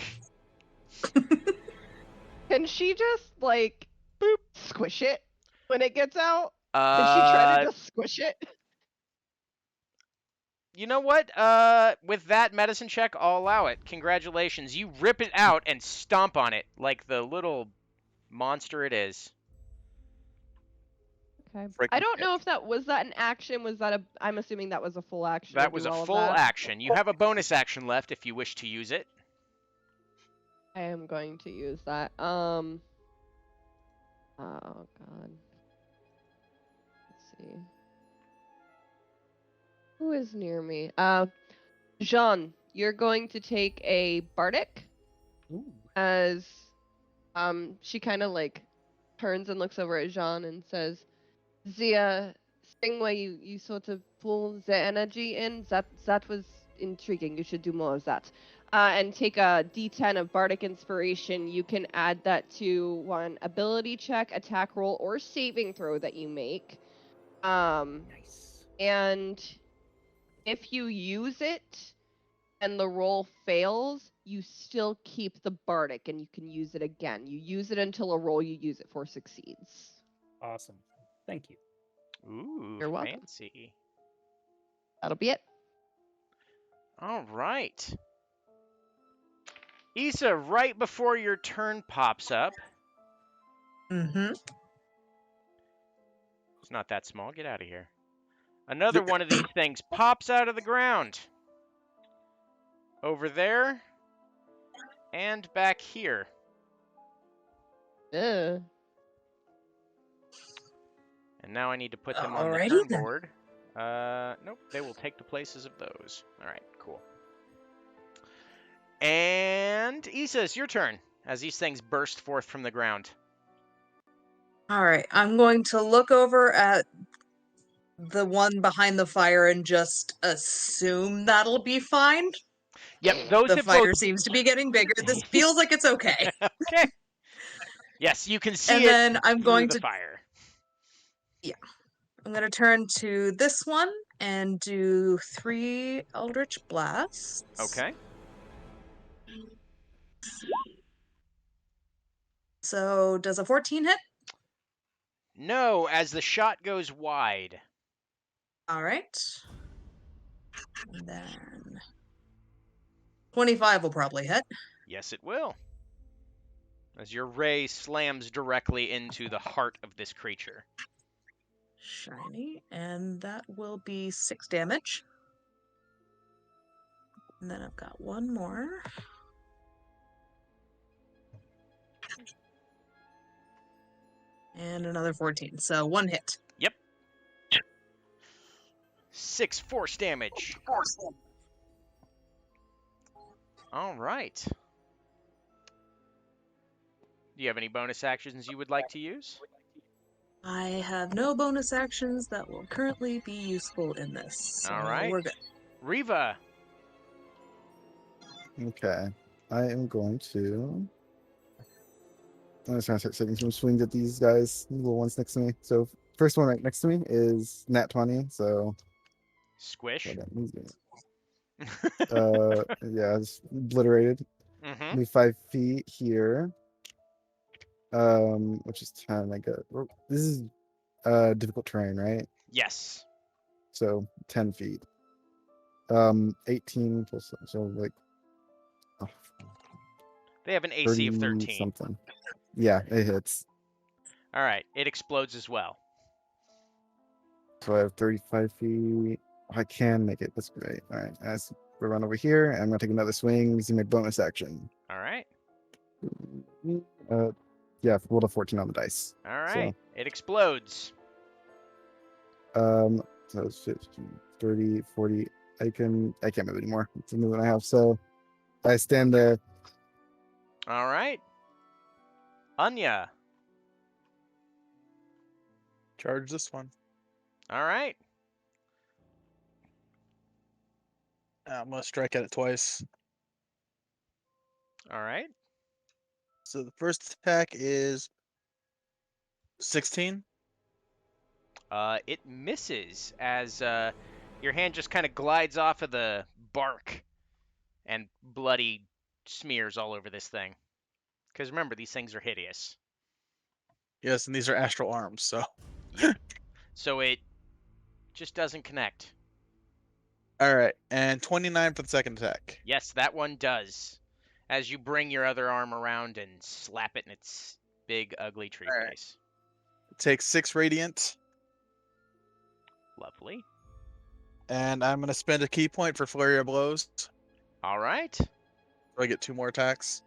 Can she just like boop squish it when it gets out? Did she try to just squish it? You know what? With that medicine check, I'll allow it. Congratulations. You rip it out and stomp on it like the little monster it is. Okay. Freaking I don't hit. know if that was that an action. Was that a? I'm assuming that was a full action. That to was do a all of full that. action. You have a bonus action left if you wish to use it. I am going to use that. Oh God. Let's see. Who is near me? Jean, you're going to take a bardic Ooh. as she kind of like turns and looks over at Jean and says, "The thing where you sort of pull the energy in, that was intriguing. You should do more of that." And take a D10 of bardic inspiration. You can add that to one ability check, attack roll, or saving throw that you make. Nice. And if you use it and the roll fails, you still keep the bardic and you can use it again. You use it until a roll you use it for succeeds. Awesome. Thank you. Ooh, You're welcome. fancy. That'll be it. All right. Issa, right before your turn pops up. Mm-hmm. It's not that small. Get out of here. Another one of these things pops out of the ground. Over there. And back here. Ugh. And now I need to put them on the Alrighty turn then. board. Nope, they will take the places of those. All right, cool. And Issa, it's your turn as these things burst forth from the ground. All right, I'm going to look over at the one behind the fire and just assume that'll be fine. Yep, those The have fire both. seems to be getting bigger. This feels like it's okay. Okay. Yes, you can see And it then I'm through going the to fire. I'm going to turn to this one and do 3 Eldritch Blasts. Okay. So does a 14 hit? No, as the shot goes wide. All right. And then 25 will probably hit. Yes, it will. As your ray slams directly into the heart of this creature. Shiny. And that will be 6 damage. And then I've got one more. And another 14. So 1 hit. Yep. 6 force damage. All right. Do you have any bonus actions you would like to use? I have no bonus actions that will currently be useful in this. So All right. we're good. Riva. Okay. I am going to. I'm just gonna start taking some swings at these guys, the little ones next to me. So first one right next to me is nat 20. So Squish. hold on, he's yeah, it's obliterated. Mm-hmm. Be 5 feet here. Which is 10. I got this is difficult terrain, right? Yes. So 10 feet. 18 plus, so like oh, They have an AC of 30 13. something. Yeah, it hits. All right. It explodes as well. So I have 35 feet. I can make it. That's great. All right, as we run over here, I'm gonna take another swing using my bonus action. All right. Yeah, rolled a 14 on the dice. All right. It explodes. So it's 50, 30, 40. I can't move anymore. It's the movement I have. So I stand there. All right. Anya. Charge this one. All right. I'm gonna strike at it twice. All right. So the first attack is 16. It misses as your hand just kind of glides off of the bark and bloody smears all over this thing. Because remember, these things are hideous. Yes, and these are astral arms, so So it just doesn't connect. All right, and 29 for the second attack. Yes, that one does. As you bring your other arm around and slap it in its big, ugly tree All right. face. It takes 6 radiant, Lovely. and I'm gonna spend a key point for flurry of blows. All right. So I get 2 more attacks.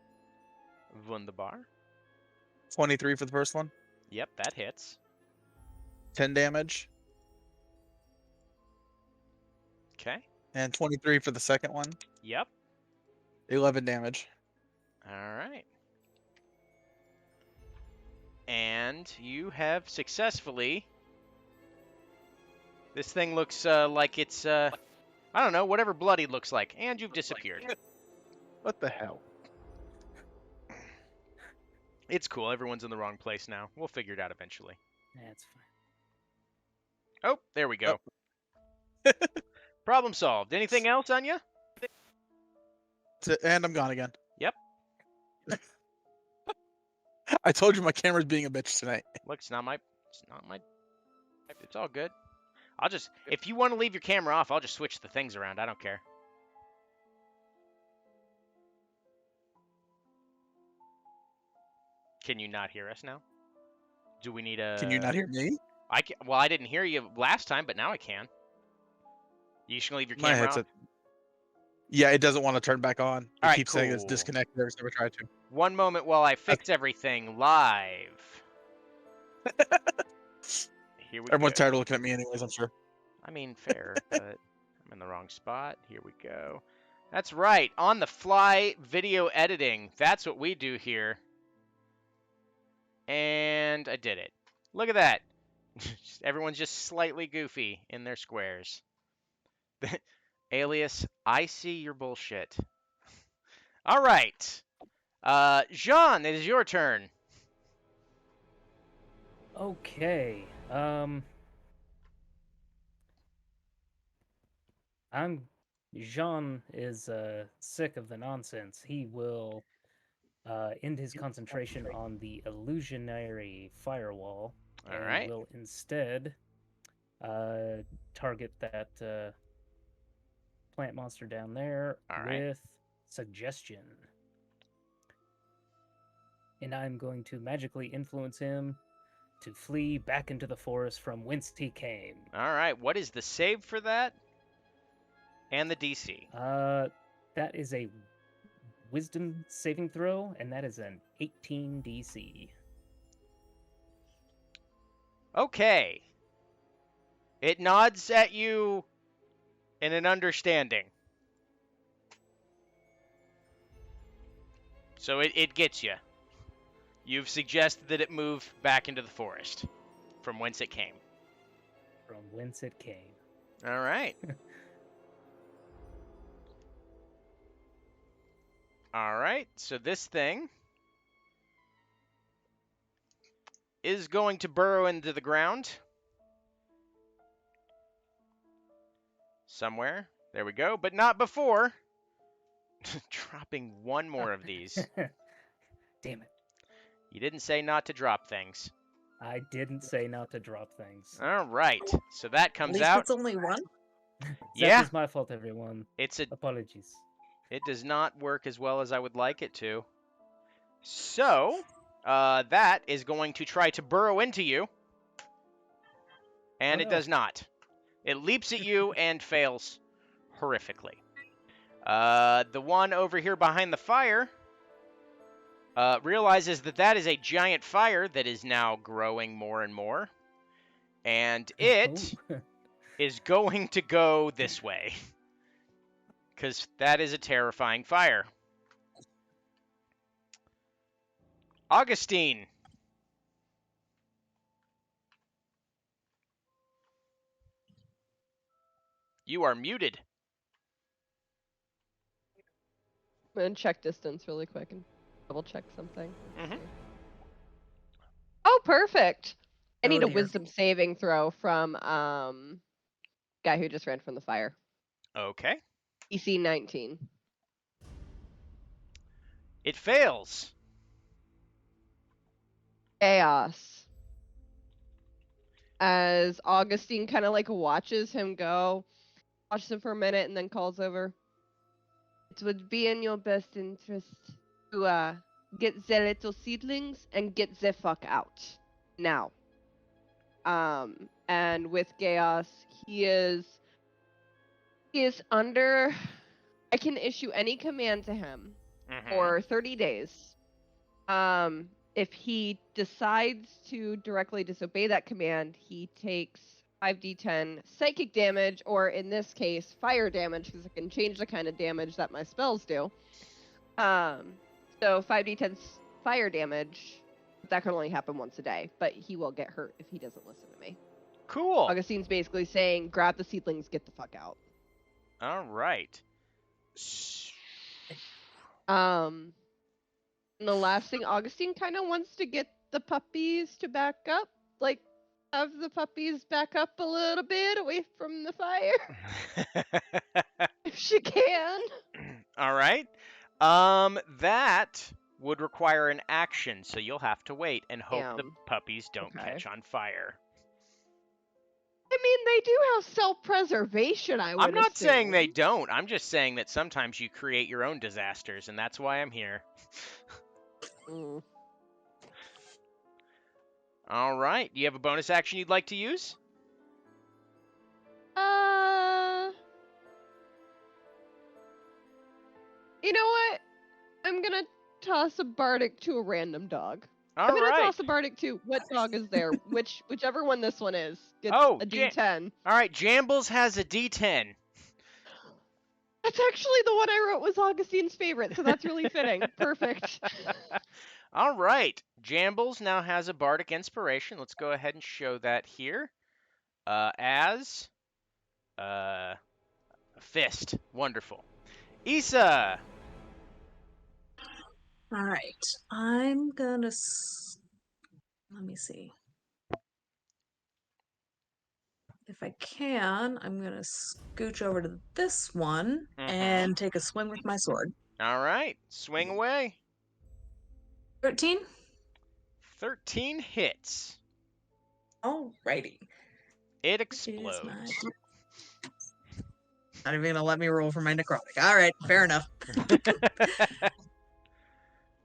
Wunderbar. 23 for the first one, Yep, that hits. 10 damage, Okay. and 23 for the second one, Yep. 11 damage. All right. And you have successfully. This thing looks like it's, I don't know, whatever bloody looks like. And you've disappeared. What the hell? It's cool. Everyone's in the wrong place now. We'll figure it out eventually. That's fine. Oh, there we go. Problem solved. Anything else, Anya? And I'm gone again. Yep. I told you my camera's being a bitch tonight. Look, it's not my. It's all good. I'll just. If you want to leave your camera off, I'll just switch the things around. I don't care. Can you not hear us now? Do we need a? Can you not hear me? I can, well, I didn't hear you last time, but now I can. You just gonna leave your My camera headset. off? Yeah, it doesn't want to turn back on. It Alright, keeps saying it's cool. disconnected every time I try to. One moment while I fix everything live. Here we Everyone's go. tired of looking at me anyways, I'm sure. I mean, fair, but I'm in the wrong spot. Here we go. That's right. On the fly video editing. That's what we do here. And I did it. Look at that. Everyone's just slightly goofy in their squares. Alias, I see your bullshit. All right. Jean, it is your turn. Okay. Jean is sick of the nonsense. He will end his concentration on the illusionary firewall, All and right. will instead target that plant monster down there All right. with suggestion. And I'm going to magically influence him to flee back into the forest from whence he came. All right. What is the save for that? And the DC. That is a wisdom saving throw, and that is an 18 DC. Okay. It nods at you in an understanding. So it gets you. You've suggested that it move back into the forest from whence it came. From whence it came. All right. All right. So this thing is going to burrow into the ground. Somewhere. There we go. But not before dropping one more of these. Damn it. You didn't say not to drop things. I didn't say not to drop things. All right. So that At comes least out. it's only one. Yeah. That is my fault, everyone. It's a Apologies. It does not work as well as I would like it to. So, that is going to try to burrow into you. And Oh, it no. does not. It leaps at you and fails horrifically. The one over here behind the fire realizes that that is a giant fire that is now growing more and more. And it Oh. is going to go this way. Because that is a terrifying fire. Augustine. You are muted. I'm gonna check distance really quick and double check something. Mhm. Oh, perfect. I Oh, need a dear. wisdom saving throw from guy who just ran from the fire. Okay. EC 19. It fails. Chaos. As Augustine kind of like watches him go, watches him for a minute, and then calls over. It would be in your best interest to get the little seedlings and get the fuck out now. And with Chaos, he is under. I can issue any command to him Mhm. for 30 days. If he decides to directly disobey that command, he takes 5d10 psychic damage, or in this case, fire damage, because I can change the kind of damage that my spells do. So 5d10 fire damage. That can only happen once a day, but he will get hurt if he doesn't listen to me. Cool. Augustine's basically saying, grab the seedlings, get the fuck out. All right. And the last thing, Augustine kind of wants to get the puppies to back up, like have the puppies back up a little bit away from the fire, if she can. All right. That would require an action, so you'll have to wait and hope the Damn. puppies don't Okay. catch on fire. I mean, they do have self-preservation, I would I'm not saying they assume. don't. I'm just saying that sometimes you create your own disasters, and that's why I'm here. Mm. All right. Do you have a bonus action you'd like to use? You know what? I'm gonna toss a bardic to a random dog. All I'm gonna right. toss a bardic to what dog is there? Whichever one this one is gets Oh, a D10. All right. Jambles has a D10. That's actually the one I wrote was Augustine's favorite, so that's really fitting. Perfect. All right. Jambles now has a bardic inspiration. Let's go ahead and show that here. As fist. Wonderful. Issa. All right. I'm gonna. Let me see. If I can, I'm gonna scooch over to this one Mhm. and take a swing with my sword. All right. Swing away. 13. 13 hits. Alrighty. It Is explodes. my... Not even gonna let me roll for my necrotic. All right, fair enough.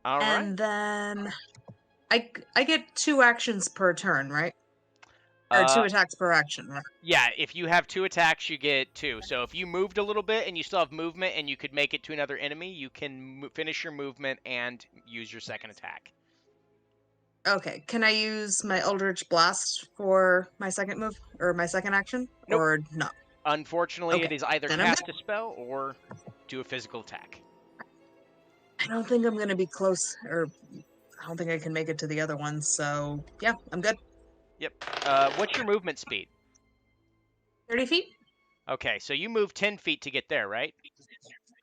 All right. And then I get 2 actions per turn, right? Or 2 attacks per action. Right? Yeah, if you have 2 attacks, you get 2. So if you moved a little bit and you still have movement and you could make it to another enemy, you can finish your movement and use your second attack. Okay, can I use my Eldritch Blast for my second move or my second action, Nope. or no? Unfortunately, it Okay, is either then I'm cast a spell or do a physical attack. I don't think I'm gonna be close, or I don't think I can make it to the other one. So yeah, I'm good. Yep. What's your movement speed? 30 feet. Okay, so you move 10 feet to get there, right?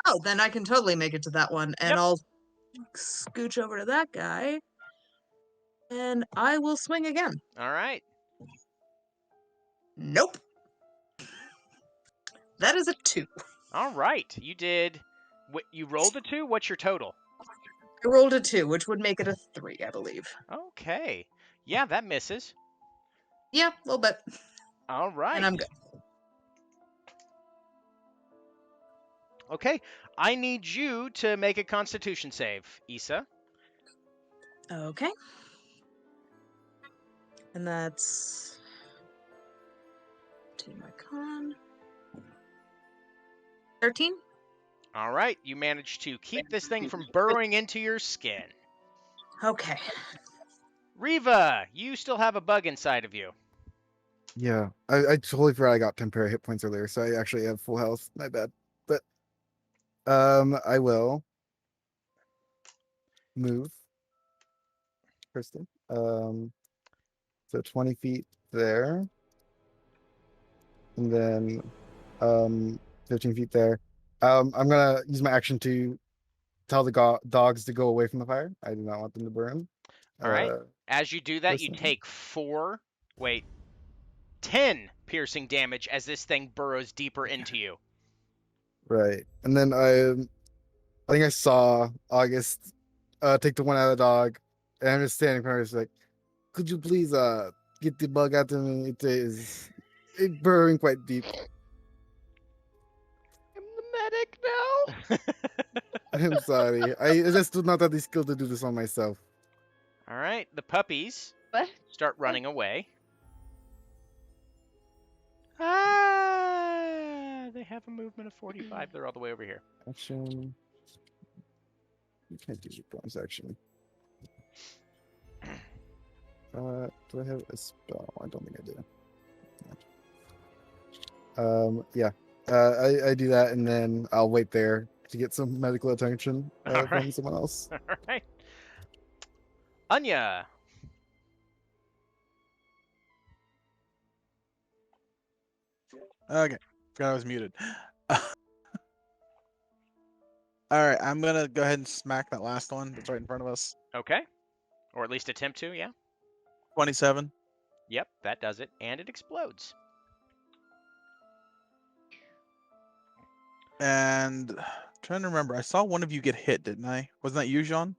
Oh, then I can totally make it to that one, and Yep. I'll scooch over to that guy, and I will swing again. All right. Nope. That is a 2. All right. You did. You rolled a 2. What's your total? I rolled a 2, which would make it a 3, I believe. Okay. Yeah, that misses. Yeah, a little bit. All right. And I'm good. Okay. I need you to make a Constitution save, Issa. Okay. And that's to my con. 13? All right. You managed to keep this thing from burrowing into your skin. Okay. Riva, you still have a bug inside of you. Yeah, I totally forgot I got temporary hit points earlier, so I actually have full health. My bad. But I will move, Kristen. So 20 feet there, and then 15 feet there. I'm gonna use my action to tell the dogs to go away from the fire. I do not want them to burn. All right. As you do that, you listen. take 10 piercing damage as this thing burrows deeper into you. Right, and then I think I saw August take the one out of the dog, and I'm just standing there, just like, could you please get the bug out of me? It is burrowing quite deep. now. I'm sorry. I just do not have the skill to do this on myself. All right, the puppies What? start running away. Ah, they have a movement of 45. They're all the way over here. Action. You can't use your bonus action. Do I have a spell? I don't think I do. Yeah. I do that, and then I'll wait there to get some medical attention All from right. someone else. All right. Anya. Okay, forgot I was muted. All right, I'm gonna go ahead and smack that last one that's right in front of us. Okay. Or at least attempt to, yeah. 27. Yep, that does it. And it explodes. And trying to remember, I saw one of you get hit, didn't I? Wasn't that you, Jean?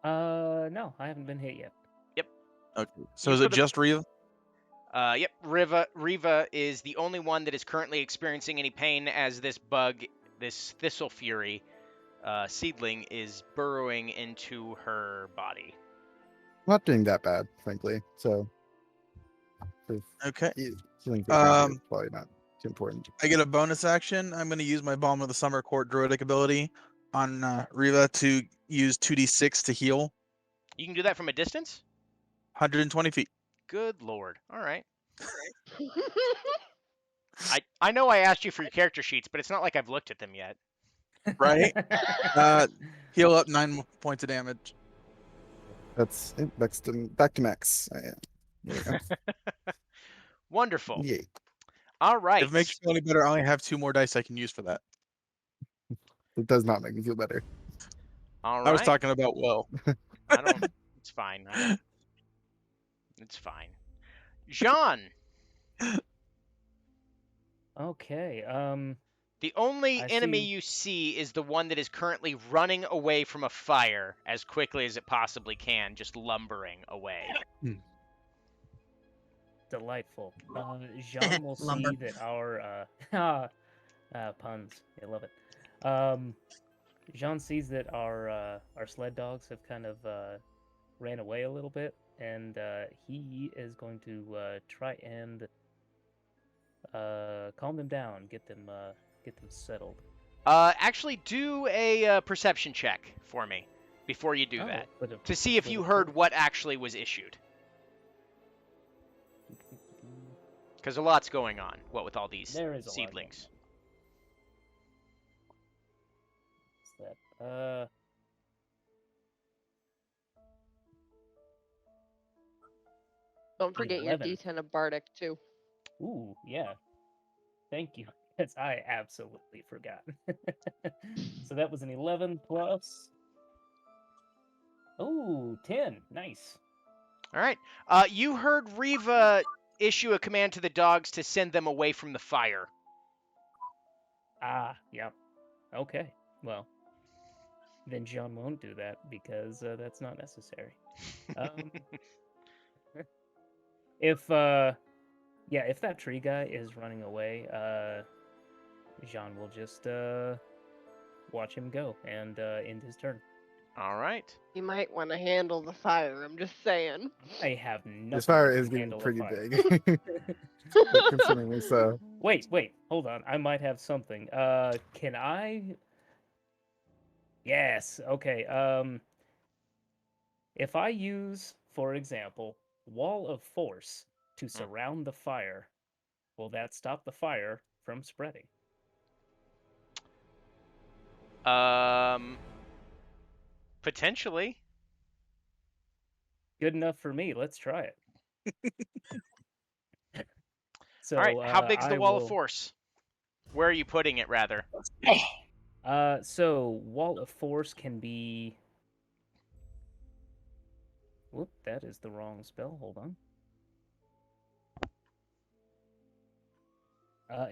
No, I haven't been hit yet. Okay. So You is for it the- just Reva? Yep, Riva is the only one that is currently experiencing any pain as this bug, this Thistle Fury seedling, is burrowing into her body. Not doing that bad, frankly. So, if Okay. healing for danger, Um, probably not too important. I get a bonus action. I'm going to use my Balm of the Summer Court Druidic ability on Riva to use 2d6 to heal You can do that from a distance? 120 feet. Good lord. All right. I know I asked you for your character sheets, but it's not like I've looked at them yet. Right? Heal up 9 points of damage. That's it. Back to max. Yeah. There we go. Wonderful. Yay. All right. If it makes you feel any better, I only have 2 more dice I can use for that. It does not make me feel better. All right. I was talking about Will. I don't. It's fine. It's fine. Jean, Okay. the only I enemy see. you see is the one that is currently running away from a fire as quickly as it possibly can, just lumbering away. Delightful. Jean will Lumber. see that our puns. I love it. Jean sees that our sled dogs have kind of ran away a little bit, and he is going to try and calm them down, get them settled. Actually, do a perception check for me before you do Oh, that but to see if but you of heard course. what actually was issued. Because a lot's going on. What with all these There is a lot going seedlings. What's that? Don't forget 11. your D10 of Bardic too. Ooh, yeah. Thank you. Yes, I absolutely forgot. So that was an 11 plus. Ooh, 10. Nice. All right. You heard Riva issue a command to the dogs to send them away from the fire. Ah, yeah. Okay. Well, then Jean won't do that because that's not necessary. If that tree guy is running away, Jean will just watch him go and end his turn. All right. You might want to handle the fire. I'm just saying. I have nothing. This fire to is getting handle a pretty fire. big. Considering so. Wait, hold on. I might have something. Can I? Yes. Okay. If I use, for example, Wall of Force to surround the fire, will that stop the fire from spreading? Potentially. Good enough for me. Let's try it. So, All right. How big's the I wall of will- force? Where are you putting it, rather? So Wall of Force can be. Whoop, that is the wrong spell. Hold on.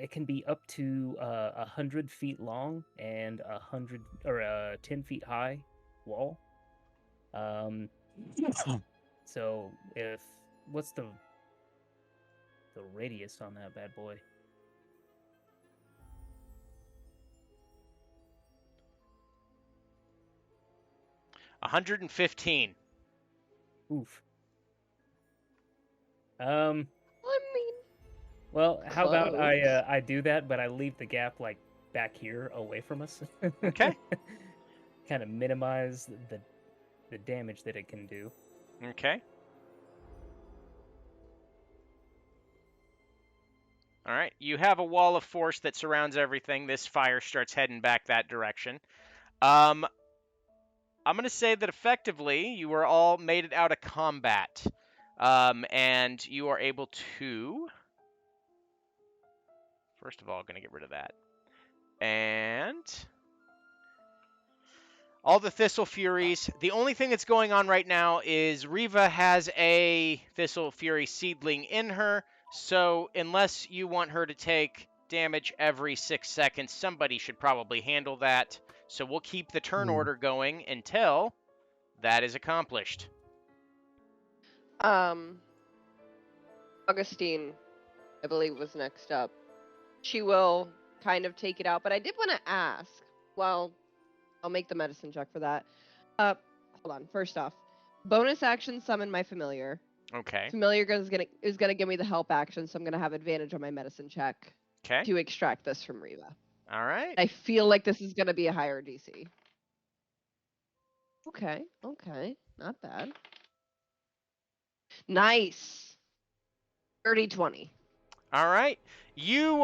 It can be up to 100 feet long and 10 feet high wall. So what's the radius on that bad boy? 115. Oof. I mean, Well, how about Close. I do that, but I leave the gap like back here, away from us. Okay. Kind of minimize the damage that it can do. Okay. All right. You have a wall of force that surrounds everything. This fire starts heading back that direction. I'm going to say that effectively you are all made it out of combat. And you are able to... First of all, going to get rid of that. And... all the Thistle Furies. The only thing that's going on right now is Riva has a Thistle Fury seedling in her. So unless you want her to take damage every 6 seconds, somebody should probably handle that. So we'll keep the turn order going until that is accomplished. Augustine, I believe, was next up. She will kind of take it out, but I did want to ask. Well, I'll make the medicine check for that. Hold on. First off, bonus action summon my familiar. Okay. Familiar is gonna give me the help action, so I'm gonna have advantage on my medicine check Okay. to extract this from Riva. All right. I feel like this is gonna be a higher DC. Okay, not bad. Nice. 30-20. All right. You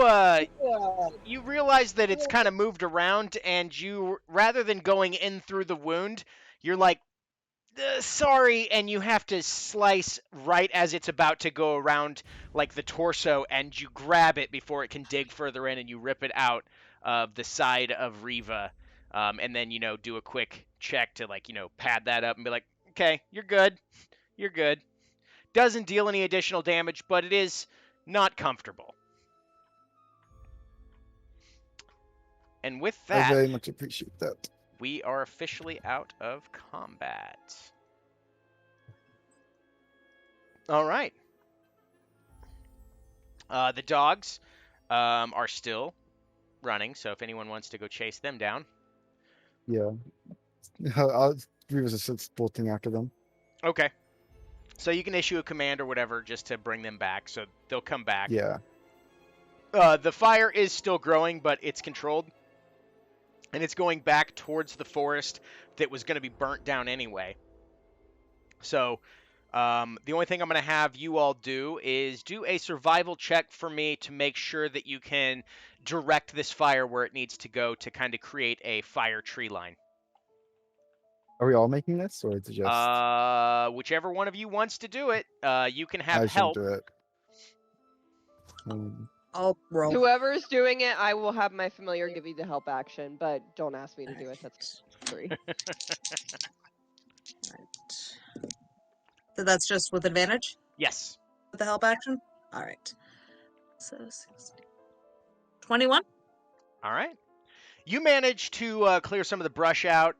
realize that it's kind of moved around, and you, rather than going in through the wound, you're like, sorry, and you have to slice right as it's about to go around like the torso, and you grab it before it can dig further in, and you rip it out of the side of Riva, and then, do a quick check to, pad that up and be like, okay, you're good. You're good. Doesn't deal any additional damage, but it is not comfortable. And with I that, very much appreciate that. we are officially out of combat. All right. The dogs are still running, so if anyone wants to go chase them down. Yeah. I'll Reva's just bolting after them. Okay. So you can issue a command or whatever just to bring them back, so they'll come back. Yeah. The fire is still growing, but it's controlled. And it's going back towards the forest that was going to be burnt down anyway. So the only thing I'm going to have you all do is do a survival check for me to make sure that you can direct this fire where it needs to go to kind of create a fire tree line. Are we all making this, or is it just? Whichever one of you wants to do it, you can I have should help. do it. I'll roll. Whoever's doing it, I will have my familiar give you the help action, but don't ask me to do it. That's 3. So that's just with advantage? Yes. With the help action? Alright. So 21? All right. You manage to clear some of the brush out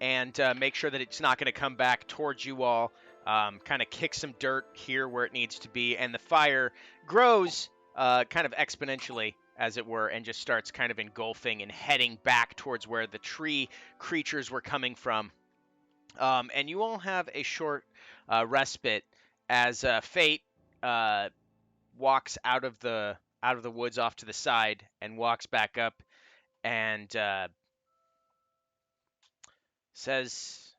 and make sure that it's not going to come back towards you all. Kind of kick some dirt here where it needs to be, and the fire grows kind of exponentially, as it were, and just starts kind of engulfing and heading back towards where the tree creatures were coming from. And you all have a short respite as Fate walks out of the woods off to the side and walks back up and says,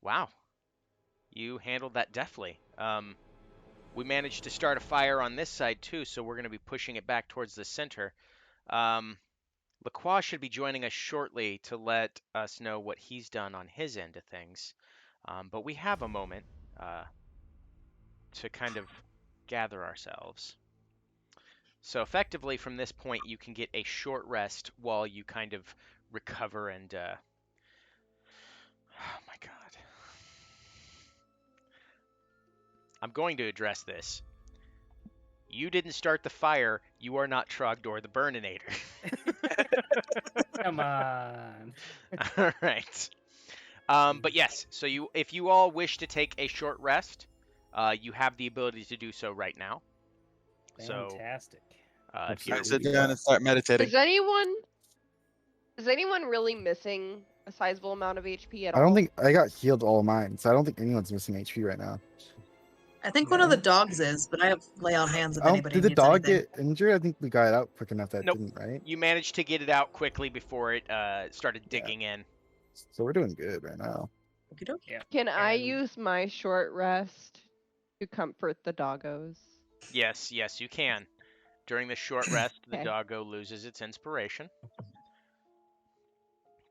"Wow, you handled that deftly. We managed to start a fire on this side too, so we're going to be pushing it back towards the center. Lacroix should be joining us shortly to let us know what he's done on his end of things. But we have a moment to kind of gather ourselves. So effectively, from this point, you can get a short rest while you kind of recover and... oh my god. I'm going to address this. You didn't start the fire. You are not Trogdor the Burninator. Come on. All right. But yes, so if you all wish to take a short rest, you have the ability to do so right now. Fantastic. If I you're, sit down and start meditating. Is anyone really missing a sizable amount of HP at I all? don't think I got healed all of mine, so I don't think anyone's missing HP right now. I think one of the dogs is, but I have lay on hands if anybody Did the needs dog anything. get injured? I think we got it out quick enough that Nope. didn't, right? You managed to get it out quickly before it started Yeah. digging in. So we're doing good right now. Okey-doke. Yeah. Can I and- use my short rest to comfort the doggos? Yes, you can. During the short rest, the Okay. doggo loses its inspiration.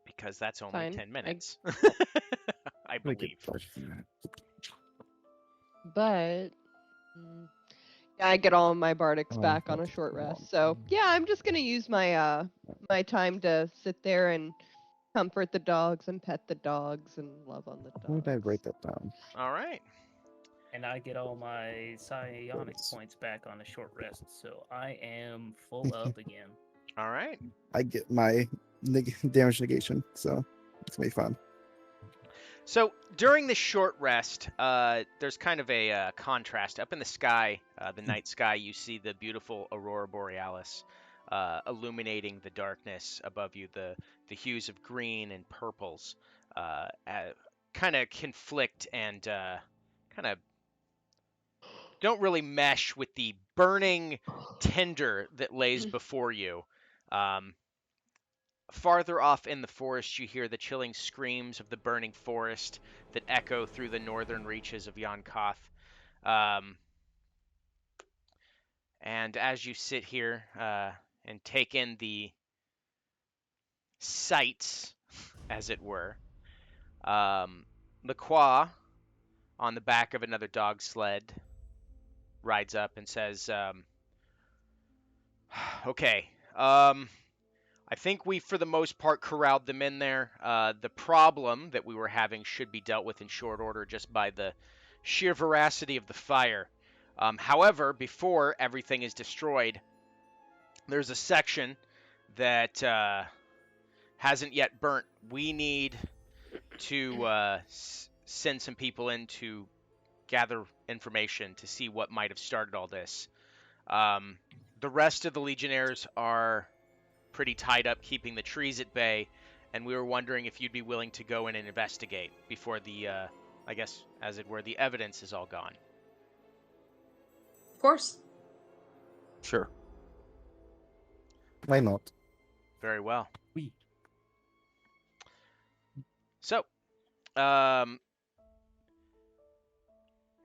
Because that's only Fine. 10 minutes. I We could believe. push from that. But yeah, I get all of my bardics Oh, back on a that's short cool. rest. So yeah, I'm just gonna use my my time to sit there and comfort the dogs and pet the dogs and love on the Why did I dogs. write that down? All right. And I get all my psionic points back on a short rest, so I am full up again. All right. I get my damage negation, so it's gonna be fun. So during the short rest, there's kind of a contrast. Up in the sky, the night sky, you see the beautiful aurora borealis illuminating the darkness above you. The hues of green and purples kind of conflict and kind of don't really mesh with the burning tinder that lays before you. Farther off in the forest, you hear the chilling screams of the burning forest that echo through the northern reaches of Yonkoth. And as you sit here and take in the sights, as it were, Lacroix, on the back of another dog sled, rides up and says, okay, I think we, for the most part, corralled them in there. The problem that we were having should be dealt with in short order just by the sheer veracity of the fire. However, before everything is destroyed, there's a section that hasn't yet burnt. We need to send some people in to gather information to see what might have started all this. The rest of the Legionnaires are pretty tied up keeping the trees at bay, and we were wondering if you'd be willing to go in and investigate before the, I guess, as it were, the evidence is all gone. Of course. Sure. Why not? Very well. Oui. So,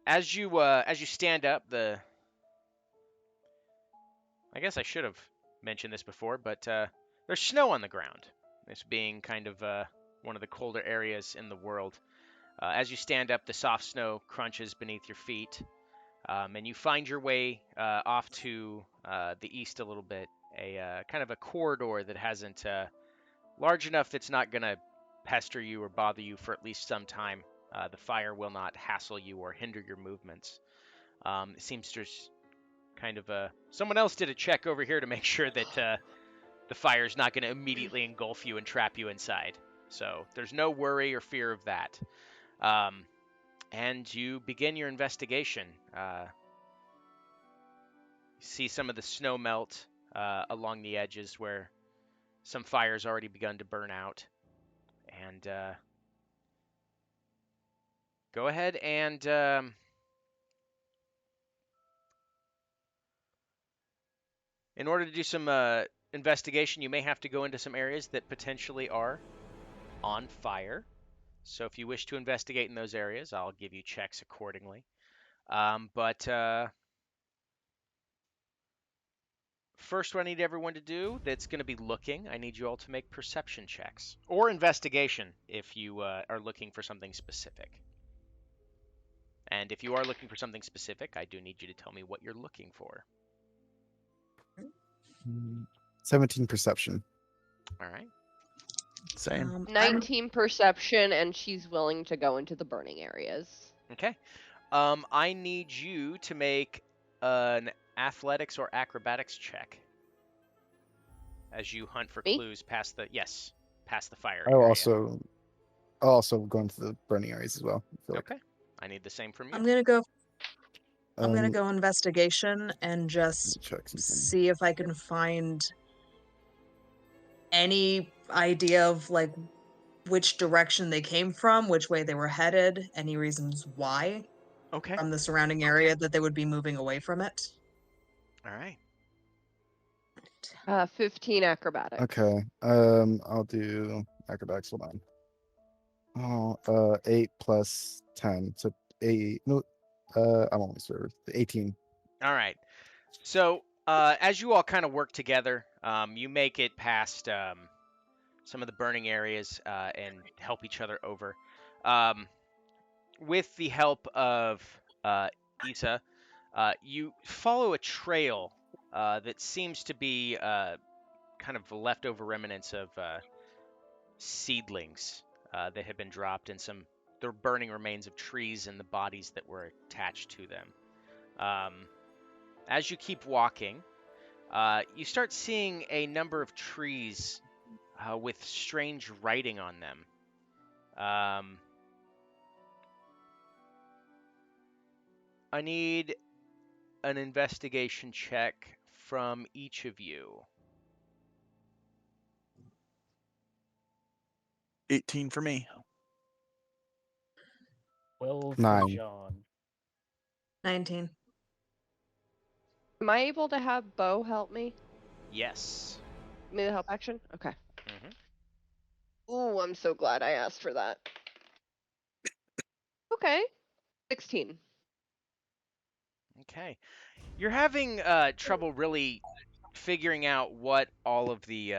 as you stand up, I guess I should have mentioned this before, but there's snow on the ground. This being kind of one of the colder areas in the world. As you stand up, the soft snow crunches beneath your feet, and you find your way off to the east a little bit, a kind of a corridor that hasn't large enough that's not going to pester you or bother you for at least some time. The fire will not hassle you or hinder your movements. It seems there's kind of someone else did a check over here to make sure that the fire's not going to immediately engulf you and trap you inside. So there's no worry or fear of that. And you begin your investigation. You see some of the snow melt along the edges where some fire's already begun to burn out. And go ahead and in order to do some investigation, you may have to go into some areas that potentially are on fire. So if you wish to investigate in those areas, I'll give you checks accordingly. But first, what I need everyone to do that's going to be looking, I need you all to make perception checks. Or investigation if you are looking for something specific. And if you are looking for something specific, I do need you to tell me what you're looking for. 17 perception. All right. Same. 19 perception, and she's willing to go into the burning areas. Okay. I need you to make an athletics or acrobatics check as you hunt for Me? clues past the fire I'll area. also go into the burning areas as well. I feel like. Okay. I need the same from you. I'm gonna go. I'm gonna Um, go investigation and just check something. see if I can find any idea of like which direction they came from, which way they were headed, any reasons why Okay. from the surrounding area that they would be moving away from it. All right. 15 acrobatics. Okay. I'll do acrobatics. Hold on. Oh, 8 plus 10. So 8. No, I'm almost there. 18. All right. So, as you all kind of work together, you make it past some of the burning areas and help each other over. With the help of Isa, you follow a trail that seems to be kind of leftover remnants of seedlings that had been dropped and the burning remains of trees and the bodies that were attached to them. As you keep walking, you start seeing a number of trees with strange writing on them. I need an investigation check from each of you. 18 for me. 12 for 9. John. 19. Am I able to have Bo help me? Yes. Give me the help action? Okay. Hmm. Ooh, I'm so glad I asked for that. Okay. 16. Okay. You're having trouble really figuring out what all of the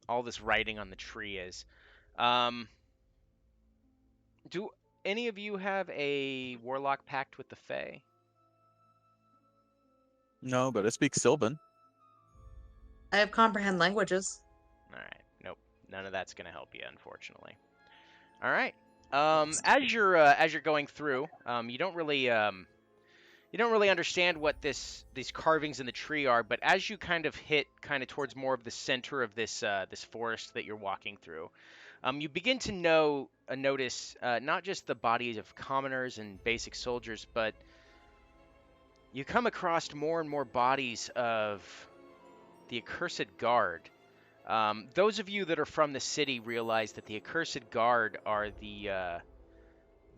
all this writing on the tree is. Do any of you have a warlock pact with the Fae? No, but I speak Sylvan. I have comprehend languages. All right. Nope. None of that's gonna help you, unfortunately. All right. As you're going through, you don't really understand what these carvings in the tree are, but as you kind of hit kind of towards more of the center of this forest that you're walking through, you begin to notice not just the bodies of commoners and basic soldiers, but you come across more and more bodies of the Accursed Guard. Those of you that are from the city realize that the Accursed Guard are the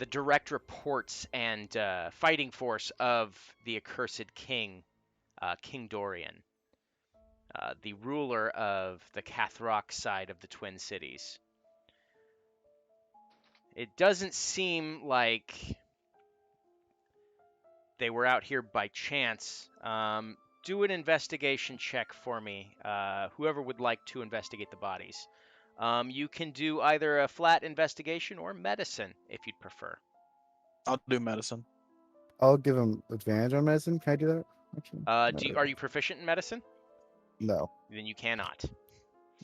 direct reports and fighting force of the Accursed King, King Dorian, the ruler of the Cathrock side of the Twin Cities. It doesn't seem like they were out here by chance. Do an investigation check for me, whoever would like to investigate the bodies. You can do either a flat investigation or medicine if you'd prefer. I'll do medicine. I'll give him advantage on medicine. Can I do that? Actually, Are you proficient in medicine? No. Then you cannot.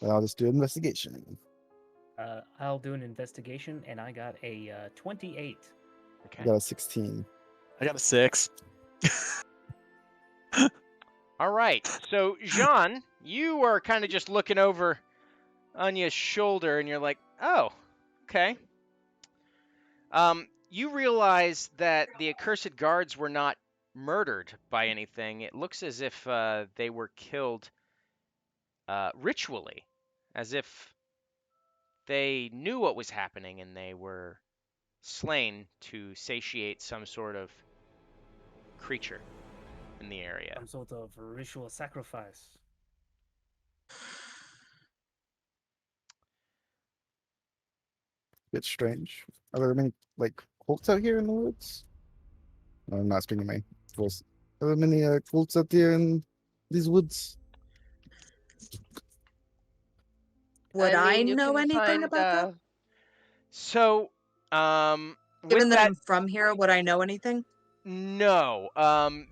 Then I'll just do an investigation. I'll do an investigation, and I got a 28. Okay. I got a 16. I got a 6. All right. So, Jean, you are kind of just looking over Anya's shoulder, and you're like, oh, okay. You realize that the Accursed Guards were not murdered by anything. It looks as if they were killed ritually, as if they knew what was happening and they were slain to satiate some sort of creature in the area. Some sort of ritual sacrifice. Bit strange. Are there many cults out here in the woods? No, I'm not speaking my voice. Are there many cults out there in these woods? Would I mean, you know can anything find, about that? So, Given with that that, I'm from here, would I know anything? no.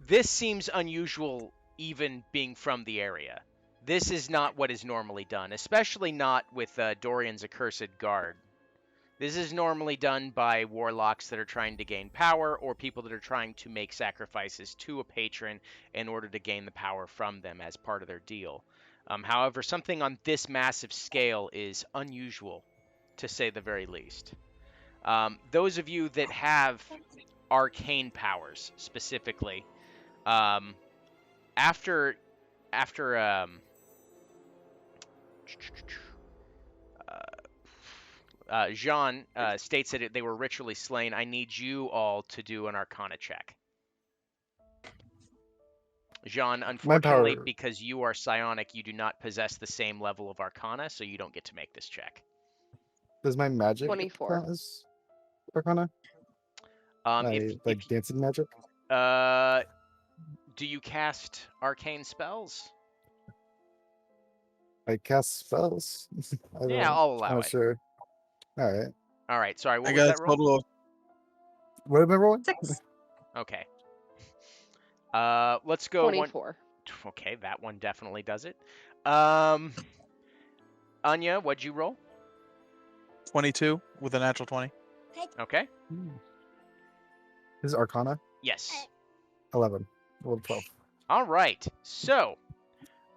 This seems unusual, even being from the area. This is not what is normally done, especially not with Dorian's Accursed Guard. This is normally done by warlocks that are trying to gain power or people that are trying to make sacrifices to a patron in order to gain the power from them as part of their deal. However, something on this massive scale is unusual, to say the very least. Those of you that have arcane powers, specifically, after Jean states that they were ritually slain. I need you all to do an Arcana check. Jean, unfortunately, power- because you are psionic, you do not possess the same level of Arcana, so you don't get to make this check. Does my magic 24. count as Arcana? My If dancing magic? do you cast arcane spells? I cast spells. Yeah, I'll allow I'm not it. sure. All right. All right, sorry, what I was got that a roll? total of What am I rolling? 6. Okay. Let's go 24. Okay, that one definitely does it. Anya, what'd you roll? 22 with a natural 20. Okay. This is Arcana. Yes. 11. Roll 12. All right. So,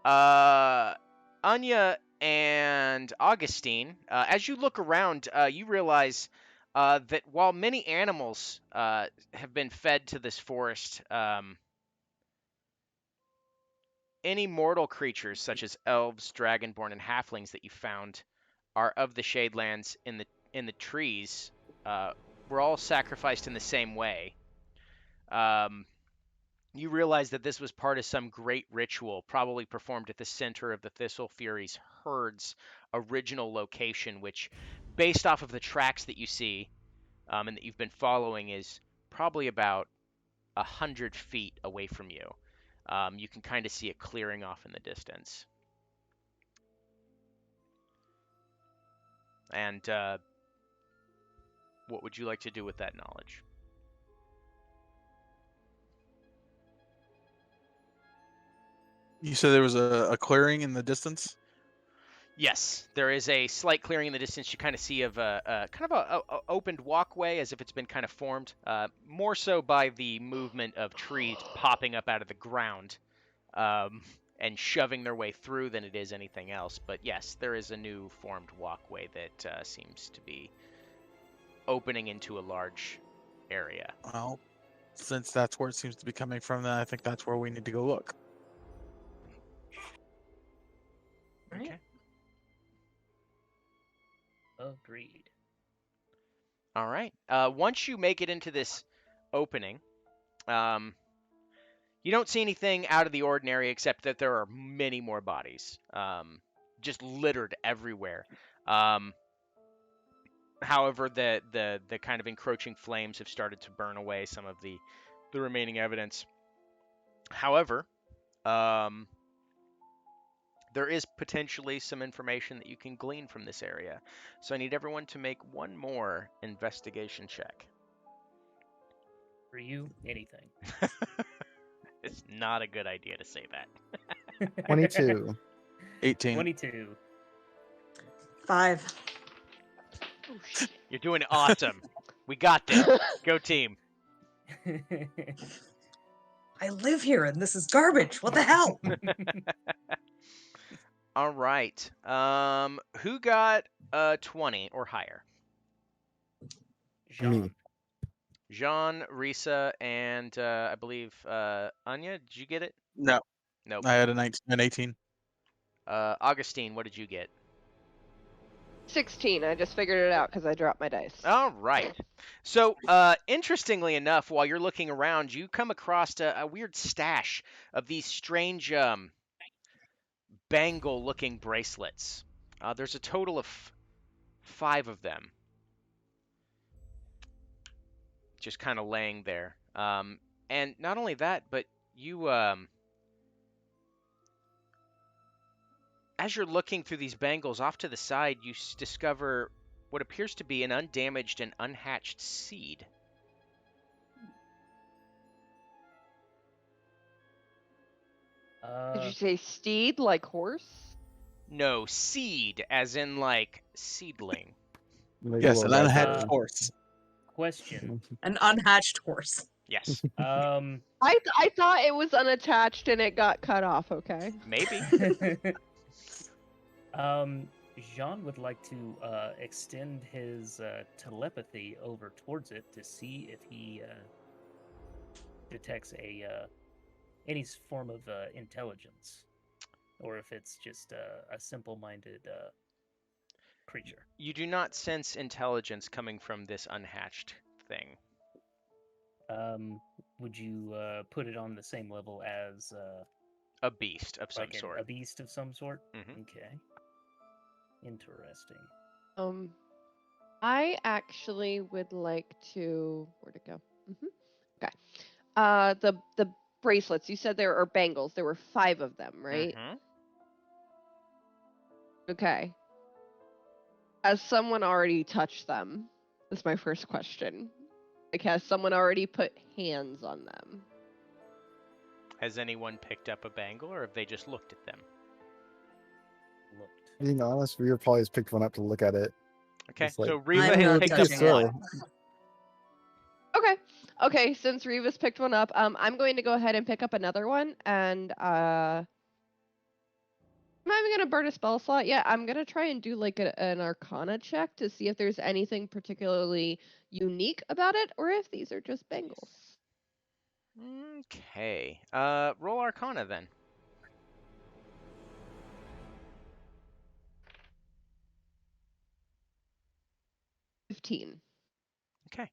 Anya and Augustine, as you look around, you realize that while many animals have been fed to this forest, any mortal creatures such as elves, dragonborn, and halflings that you found are of the Shadelands in the trees. Were all sacrificed in the same way. You realize that this was part of some great ritual, probably performed at the center of the Thistle Fury's herd's original location, which, based off of the tracks that you see and that you've been following, is probably about 100 feet away from you. You can kind of see it clearing off in the distance. And what would you like to do with that knowledge? You said there was a clearing in the distance? Yes, there is a slight clearing in the distance. You kind of see of a kind of a opened walkway, as if it's been kind of formed, more so by the movement of trees popping up out of the ground and shoving their way through than it is anything else. But yes, there is a new formed walkway that seems to be opening into a large area. Well, since that's where it seems to be coming from, then I think that's where we need to go look. Right. Okay. Agreed. All right. Once you make it into this opening, you don't see anything out of the ordinary except that there are many more bodies, just littered everywhere. However, the kind of encroaching flames have started to burn away some of the remaining evidence. However, there is potentially some information that you can glean from this area. So I need everyone to make one more investigation check. For you, anything. It's not a good idea to say that. 22. 18. 22. 5. Oh, shit. You're doing awesome. We got this. Go team. I live here and this is garbage. What the hell? All right. Who got 20 or higher? Jean. Me. Jean, Risa, and I believe Anya. Did you get it? No, Nope. I had an 18. Augustine, what did you get? 16. I just figured it out because I dropped my dice. All right. So, interestingly enough, while you're looking around, you come across a weird stash of these strange bangle-looking bracelets. There's a total of 5 of them, just kind of laying there. And not only that, but you, as you're looking through these bangles, off to the side, you discover what appears to be an undamaged and unhatched seed. Did you say steed like horse? No, seed, as in like seedling. Like a Yes, an little unhatched Uh, horse. Question. An unhatched horse. Yes, Um, I thought it was unattached and it got cut off. Okay. maybe. Jean would like to extend his telepathy over towards it to see if he detects any form of intelligence, or if it's just a simple-minded creature. You do not sense intelligence coming from this unhatched thing. Would you put it on the same level as A beast of some like sort. a beast of some sort? Mhm. Okay. Interesting. I actually would like to. Where'd it go? Okay. The bracelets. You said there are bangles. There were 5 of them, right? Mhm. Okay. Has someone already touched them? That's my first question. Like, has someone already put hands on them? Has anyone picked up a bangle, or have they just looked at them? Looked. Being honest, Rhea probably has picked one up to look at it. Okay, It's like, so Riva I'm has not picked up touching so. it. Okay. Okay, since Reva's picked one up, I'm going to go ahead and pick up another one, and am I even gonna burn a spell slot? Yeah, I'm gonna try and do like an Arcana check to see if there's anything particularly unique about it, or if these are just bangles. Okay. Roll Arcana then. $15. Okay.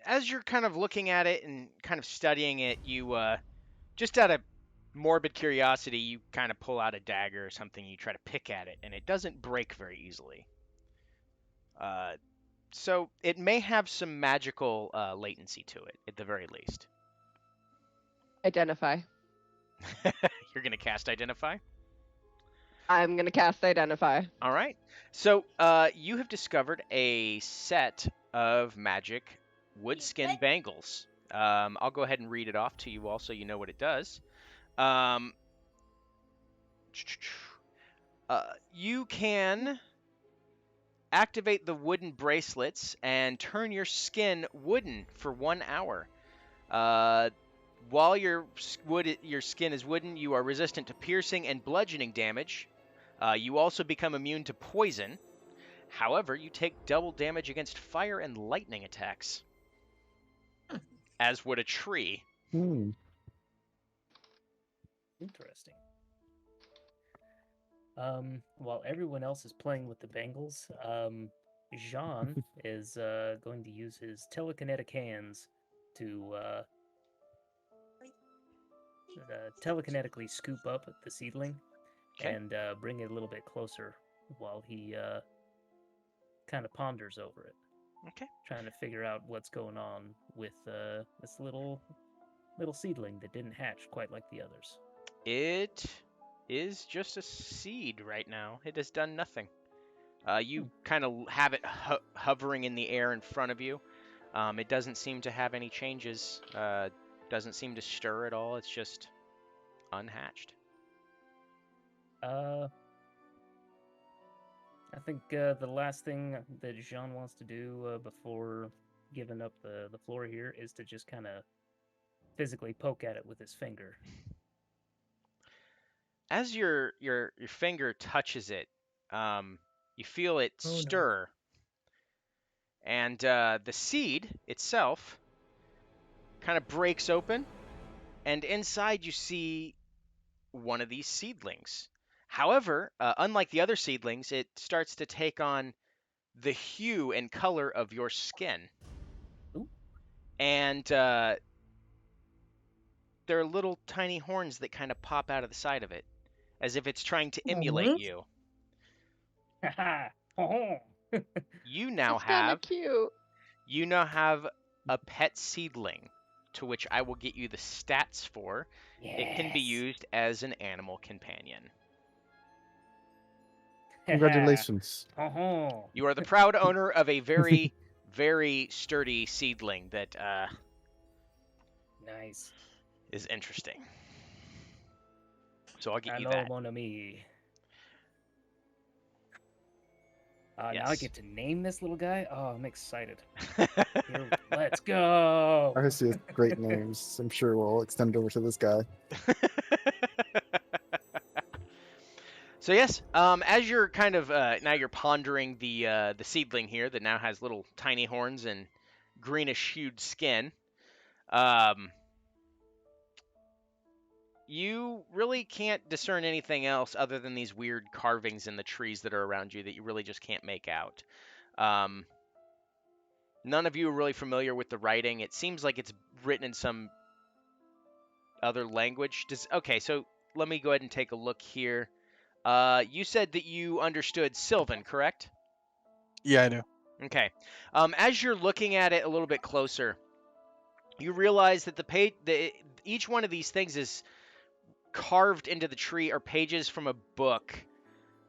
As you're kind of looking at it and kind of studying it, you just out of morbid curiosity, you kind of pull out a dagger or something, you try to pick at it, and it doesn't break very easily. So it may have some magical latency to it, at the very least. Identify. You're gonna cast Identify? I'm gonna cast Identify. All right. So you have discovered a set of magic wood skin bangles. I'll go ahead and read it off to you all so you know what it does. You can activate the wooden bracelets and turn your skin wooden for 1 hour. While your skin is wooden, you are resistant to piercing and bludgeoning damage. You also become immune to poison. However, you take double damage against fire and lightning attacks, as would a tree. Interesting. While everyone else is playing with the bangles, Jean is going to use his telekinetic hands to telekinetically scoop up the seedling Okay. and bring it a little bit closer while he kind of ponders over it. Okay. Trying to figure out what's going on with this little seedling that didn't hatch quite like the others. It is just a seed right now. It has done nothing. You kind of have it hovering in the air in front of you. It doesn't seem to have any changes. Doesn't seem to stir at all. It's just unhatched. I think the last thing that Jean wants to do before giving up the floor here is to just kind of physically poke at it with his finger. As your finger touches it, you feel it Oh, no. stir, and the seed itself kind of breaks open, and inside you see one of these seedlings. However, unlike the other seedlings, it starts to take on the hue and color of your skin. Ooh. And there are little tiny horns that kind of pop out of the side of it, as if it's trying to emulate Aw. you. Haha! Oh. You now That's kind have of cute. a pet seedling, to which I will get you the stats for. It can be Yes. used as an animal companion. Congratulations. Oh. You are the proud owner of a very, very sturdy seedling that Nice. is interesting. So I'll get you Hello, that. mon ami. Now I Yes. get to name this little guy. Oh, I'm excited. Here, let's go. Arcee has great names. I'm sure we'll extend over to this guy. So yes, as you're kind of now you're pondering the seedling here that now has little tiny horns and greenish hued skin. you really can't discern anything else other than these weird carvings in the trees that are around you that you really just can't make out. Um, None of you are really familiar with the writing. It seems like it's written in some other language. Okay, so let me go ahead and take a look here. You said that you understood Sylvan, correct? Yeah, I do. Okay. As you're looking at it a little bit closer, you realize that each one of these things is carved into the tree are pages from a book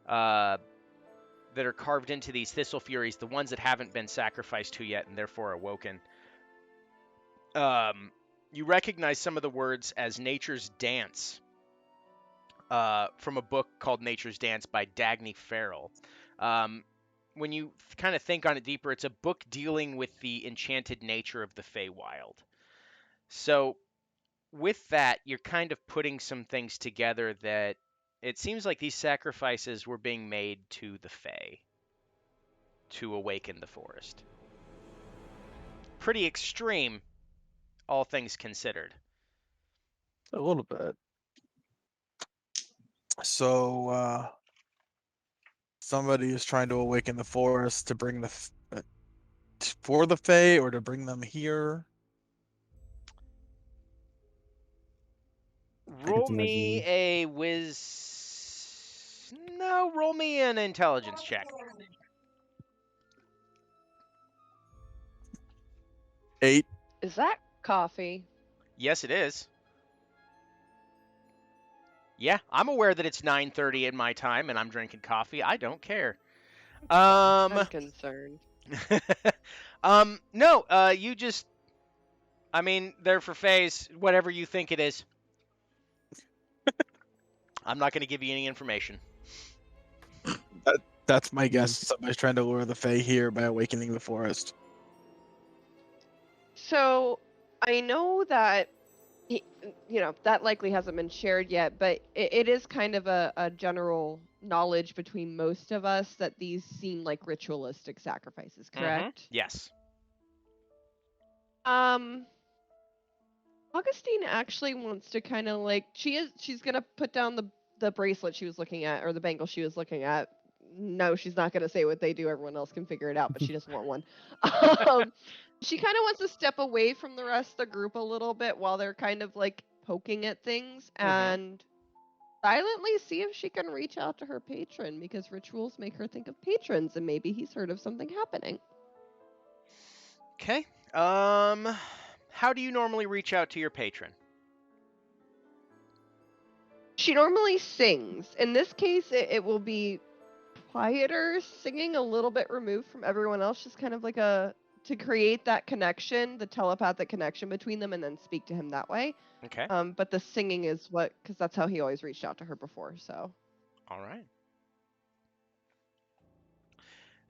that are carved into these Thistle Furies, the ones that haven't been sacrificed to yet and therefore awoken. You recognize some of the words as Nature's Dance from a book called Nature's Dance by Dagny Farrell. When you kind of think on it deeper, it's a book dealing with the enchanted nature of the Feywild. So with that, you're kind of putting some things together that it seems like these sacrifices were being made to the Fey to awaken the forest. Pretty extreme, all things considered. A little bit. So, somebody is trying to awaken the forest to bring for the Fae or to bring them here. Roll can me imagine. a No, roll me an intelligence check. 8. Is that coffee? Yes, it is. Yeah, I'm aware that it's 9:30 in my time and I'm drinking coffee. I don't care. I'm concerned. No, you just, I mean, they're for phase, whatever you think it is. I'm not going to give you any information. That's my guess. Somebody's trying to lure the Fae here by awakening the forest. So I know that that likely hasn't been shared yet, but it is kind of a general knowledge between most of us that these seem like ritualistic sacrifices, correct? Yes. Augustine actually wants to kind of like she's gonna put down the bracelet she was looking at or the bangle she was looking at. No, she's not gonna say what they do. Everyone else can figure it out, but she doesn't want one. She kind of wants to step away from the rest of the group a little bit while they're kind of like poking at things and silently see if she can reach out to her patron because rituals make her think of patrons and maybe he's heard of something happening. Okay. How do you normally reach out to your patron? She normally sings. In this case, it will be quieter, singing a little bit removed from everyone else, just kind of like to create that connection, the telepathic connection between them, and then speak to him that way. Okay. But the singing is because that's how he always reached out to her before. So. All right.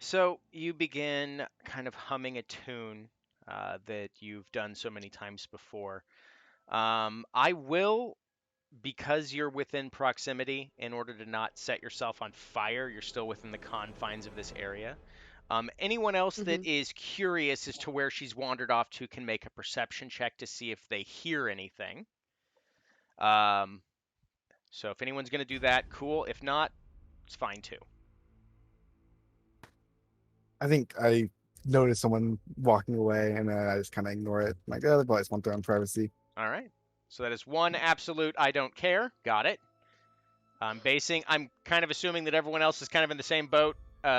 So you begin kind of humming a tune that you've done so many times before. I will, because you're within proximity, in order to not set yourself on fire, you're still within the confines of this area. Anyone else that is curious as to where she's wandered off to can make a perception check to see if they hear anything. So if anyone's going to do that, cool. If not, it's fine too. I think I noticed someone walking away, and I just kind of ignore it. I'm like, oh, they just want their own privacy. All right. So that is one absolute I don't care. Got it. I'm kind of assuming that everyone else is kind of in the same boat.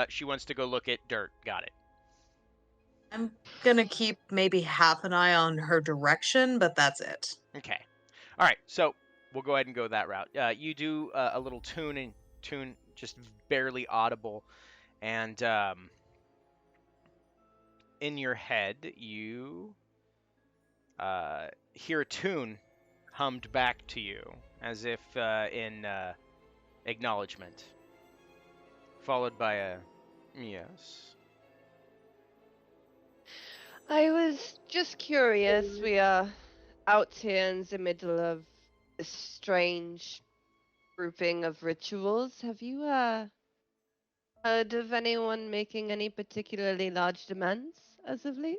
She wants to go look at dirt. Got it. I'm gonna keep maybe half an eye on her direction, but that's it. Okay. All right. So we'll go ahead and go that route. You do a little tune, just barely audible, and in your head you hear a tune hummed back to you as if in acknowledgement, followed by a yes. I was just curious. We are out here in the middle of a strange grouping of rituals. Have you heard of anyone making any particularly large demands as of late?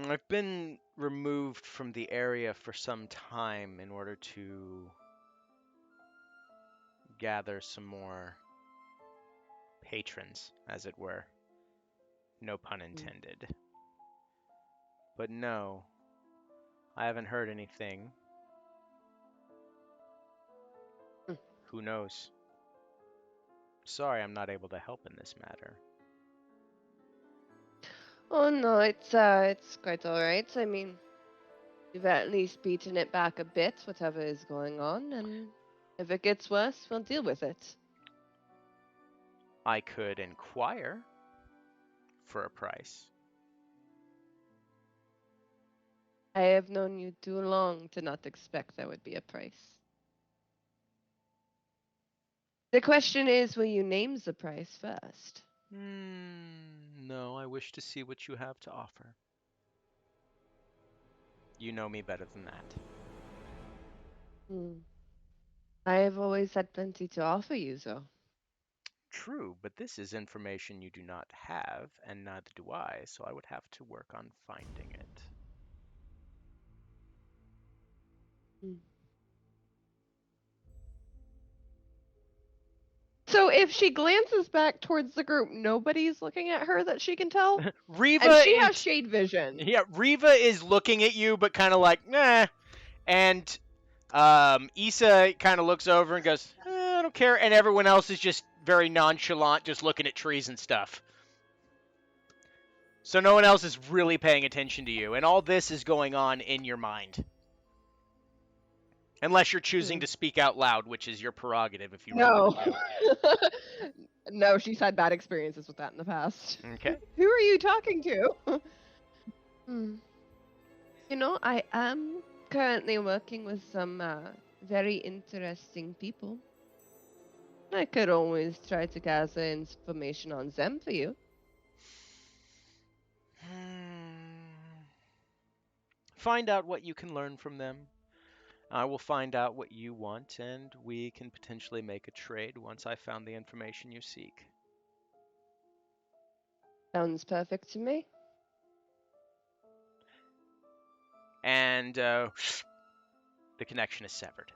I've been removed from the area for some time in order to gather some more patrons, as it were. No pun intended. But no, I haven't heard anything. Hmm. Who knows? Sorry, I'm not able to help in this matter. Oh no, it's quite all right. I mean, you've at least beaten it back a bit, whatever is going on, and if it gets worse, we'll deal with it. I could inquire for a price. I have known you too long to not expect there would be a price. The question is, will you name the price first? No, I wish to see what you have to offer. You know me better than that. I have always had plenty to offer you, though. True, but this is information you do not have, and neither do I, so I would have to work on finding it. So if she glances back towards the group, nobody's looking at her that she can tell? Riva And she is has shade vision. yeah, Riva is looking at you, but kind of like nah, and Issa kind of looks over and goes, I don't care, and everyone else is just very nonchalant, just looking at trees and stuff. So no one else is really paying attention to you, and all this is going on in your mind. Unless you're choosing to speak out loud, which is your prerogative if you really No. want to. No, she's had bad experiences with that in the past. Okay. Who are you talking to? You know, I am currently working with some very interesting people. I could always try to gather information on them for you. Find out what you can learn from them. I will find out what you want, and we can potentially make a trade once I found the information you seek. Sounds perfect to me. And the connection is severed.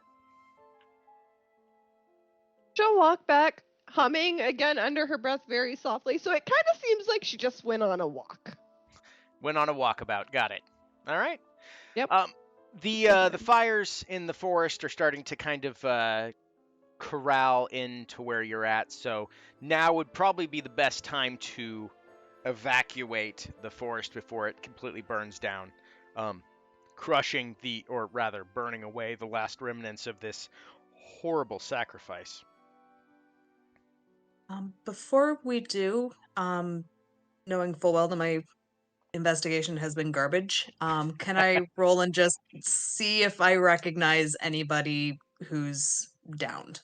She'll walk back, humming again under her breath very softly, so it kind of seems like she just went on a walk. Went on a walkabout. Got it. All right. Yep. The fires in the forest are starting to kind of corral into where you're at, so now would probably be the best time to evacuate the forest before it completely burns down, crushing or rather burning away the last remnants of this horrible sacrifice. Before we do, knowing full well that my investigation has been garbage, can I roll and just see if I recognize anybody who's downed?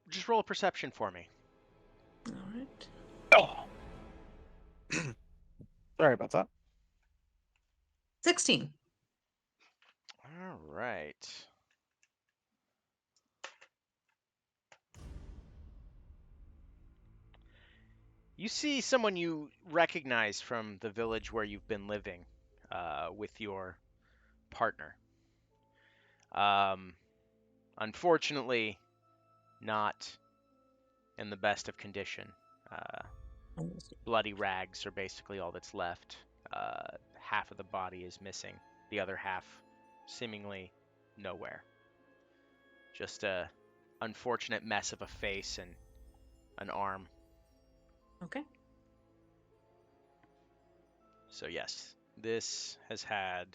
Just roll a perception for me. All right. Oh. Sorry about that. 16. All right. You see someone you recognize from the village where you've been living with your partner. Unfortunately, not in the best of condition. Bloody rags are basically all that's left. Half of the body is missing. The other half seemingly nowhere. Just a unfortunate mess of a face and an arm. Okay. So yes, this has had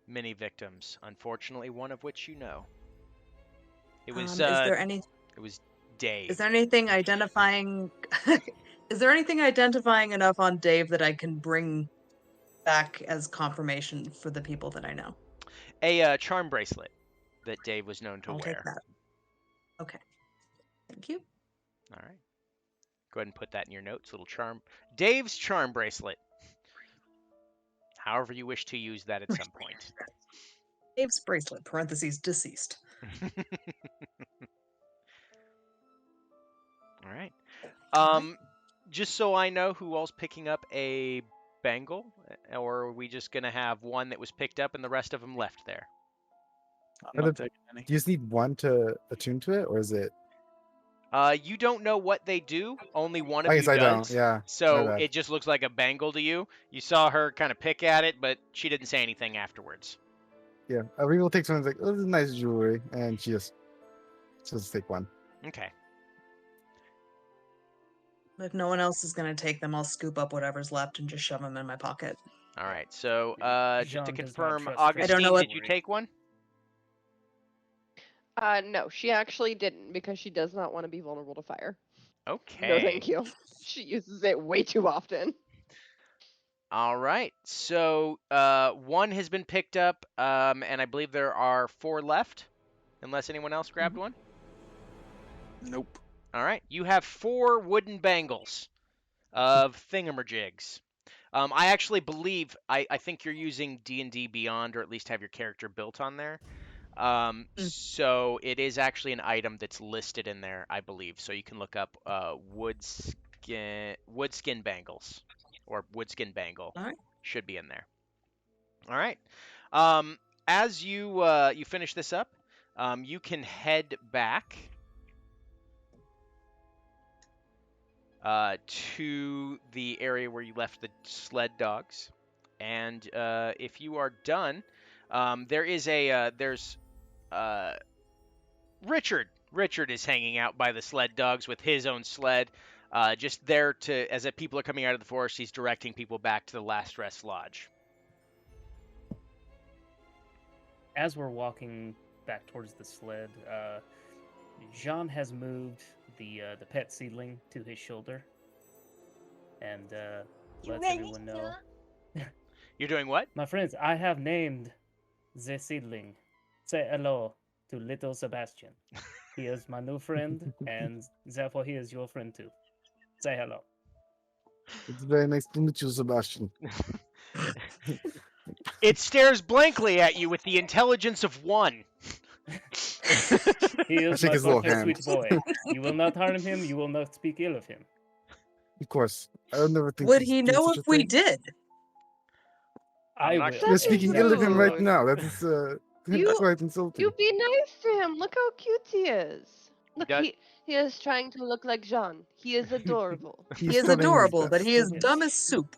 many victims. Unfortunately, one of which you know. It was Is there any? It was Dave. Is there anything identifying? Is there anything identifying enough on Dave that I can bring back as confirmation for the people that I know? A charm bracelet that Dave was known to I'll wear. take that. Okay. Thank you. All right. Go ahead and put that in your notes. Little charm. Dave's charm bracelet. However you wish to use that at some point. Dave's bracelet, parentheses, deceased. All right. just so I know, who all's picking up a bangle, or are we just gonna have one that was picked up and the rest of them left there? I'm Are not the- taking any. Do you just need one to attune to it, or is it? You don't know what they do. Only one of I you guess I does. don't. Yeah. So bad. it just looks like a bangle to you. You saw her kind of pick at it, but she didn't say anything afterwards. Yeah. We will take someone's like, oh, this is nice jewelry, and she just take one. Okay. If no one else is gonna take them, I'll scoop up whatever's left and just shove them in my pocket. All right. So just to Jean does not confirm, trust I don't know Augustine, what- did you take one? No, she actually didn't because she does not want to be vulnerable to fire. Okay. No, thank you. She uses it way too often. All right. So one has been picked up, and I believe there are 4 left, unless anyone else grabbed one. Nope. All right. You have 4 wooden bangles of thingamajigs. I actually believe I think you're using D&D Beyond, or at least have your character built on there. So it is actually an item that's listed in there, I believe. So you can look up woodskin bangles, or woodskin bangle. All right. Should be in there. All right. As you you finish this up, you can head back to the area where you left the sled dogs, and if you are done, there is there's Richard. Richard is hanging out by the sled dogs with his own sled, just there to, as people are coming out of the forest, he's directing people back to the Last Rest Lodge. As we're walking back towards the sled, Jean has moved the pet seedling to his shoulder, and lets everyone know. You're doing what? My friends, I have named the seedling. Say hello to little Sebastian. He is my new friend, and therefore he is your friend too. Say hello. It's very nice to meet you, Sebastian. It stares blankly at you with the intelligence of 1. He is shake my his little fucking hand. sweet boy. You will not harm him. You will not speak ill of him. Of course. I would never think. Would to he do know such if a we thing. did? I'm I not will. sure. You're That's speaking ill of him right rude. now. That is You- quite insulting. You be nice to him. Look how cute he is. Look, does- he is trying to look like Jean. He is adorable. He's He is trying his adorable, but best. he is Yes. dumb as soup.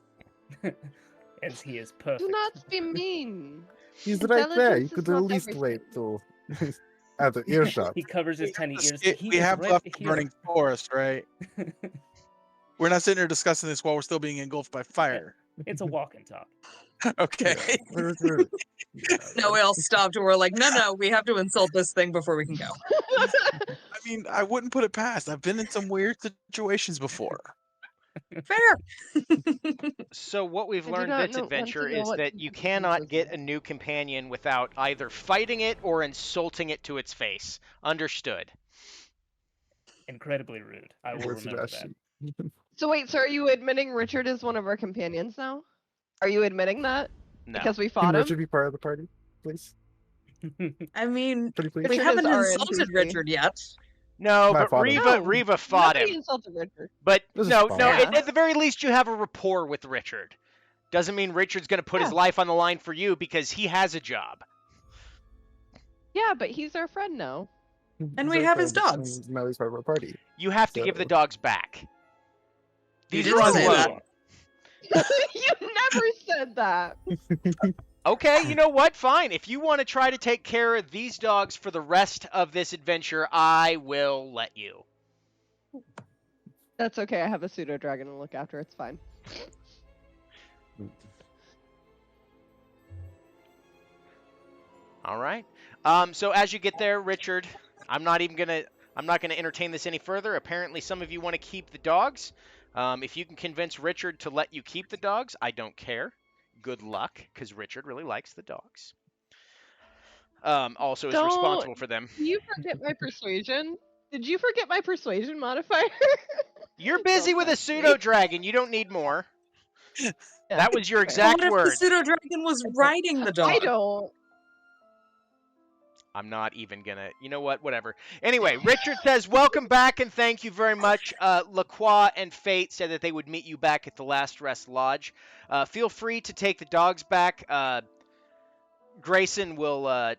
As he is perfect. Do not be mean. He's right there. You Intelligence could is at not least everything. wait till at the earshot. He covers his tiny ears. He We is have right left the here. burning forest, right? We're not sitting here discussing this while we're still being engulfed by fire. It's a walk and talk. Okay. No, we all stopped and we're like, no, we have to insult this thing before we can go. I mean, I wouldn't put it past. I've been in some weird situations before. Fair. So what we've I do learned not this want to adventure know is what that you consequences cannot this get has. a new companion without either fighting it or insulting it to its face. Understood. Incredibly rude. I will Poor remember that. Sebastian. So wait, so are you admitting Richard is one of our companions now? Are you admitting that? No. Because we Can fought him? Richard be part of the party, please? I mean, Pretty please. we Richard haven't is our insulted NPC. Richard yet. No, My but father. Reva fought Nobody him. insulted Richard. But This is no, fine. no. Yeah. At the very least, you have a rapport with Richard. Doesn't mean Richard's going to put his Yeah. life on the line for you because he has a job. Yeah, but he's our friend now. And He's we our have his friend, dogs. and Now he's part of our party. You have to give the So- dogs back. You These didn't are on say that. loan. You never said that. Okay, you know what? Fine. If you want to try to take care of these dogs for the rest of this adventure, I will let you. That's okay. I have a pseudo dragon to look after. It's fine. All right. So as you get there, Richard, I'm not gonna entertain this any further. Apparently, some of you want to keep the dogs. If you can convince Richard to let you keep the dogs, I don't care. Good luck, because Richard really likes the dogs. Also is Don't- responsible for them. Did you forget my persuasion? Did you forget my persuasion modifier? You're busy with a touch pseudo me. dragon. You don't need more. Yeah, That was your fair. exact What if word. the pseudo dragon was riding the dog? I don't. I'm not even gonna. You know what? Whatever. Anyway, Richard says, "Welcome back and thank you very much." Lacroix and Fate said that they would meet you back at the Last Rest Lodge. Feel free to take the dogs back. Grayson will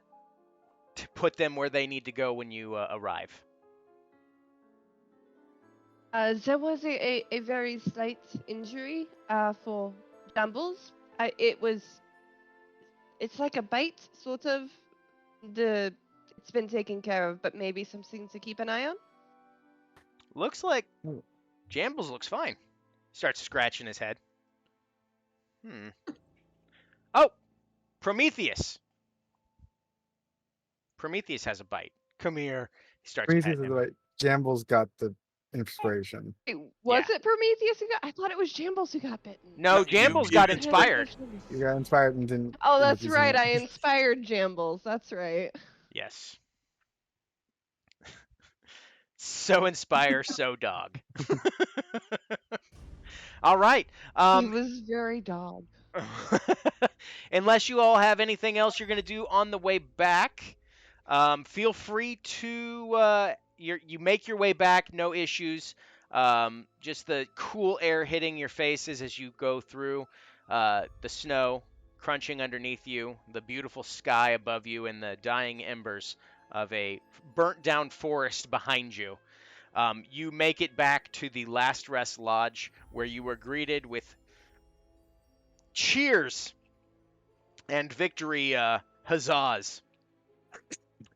put them where they need to go when you arrive. There was a very slight injury for Jambles. It's like a bite, sort of. It's been taken care of, but maybe something to keep an eye on. Looks like Jambles looks fine. Starts scratching his head. Oh, Prometheus. Prometheus has a bite. Come here. He starts Prometheus petting is him. right. Jambles got the inspiration. Wait, was Yeah. it Prometheus who got? I thought it was Jambles who got bitten. No, No, Jambles you got did. inspired. You got inspired and didn't. Oh, end up that's using right. it. I inspired Jambles. That's right. Yes. So inspire, so dog. All right. He was very dog. Unless you all have anything else you're going to do on the way back, feel free to you make your way back, no issues. Just the cool air hitting your faces as you go through, the snow crunching underneath you, the beautiful sky above you, and the dying embers of a burnt down forest behind you. You make it back to the Last Rest Lodge, where you were greeted with cheers and victory huzzas.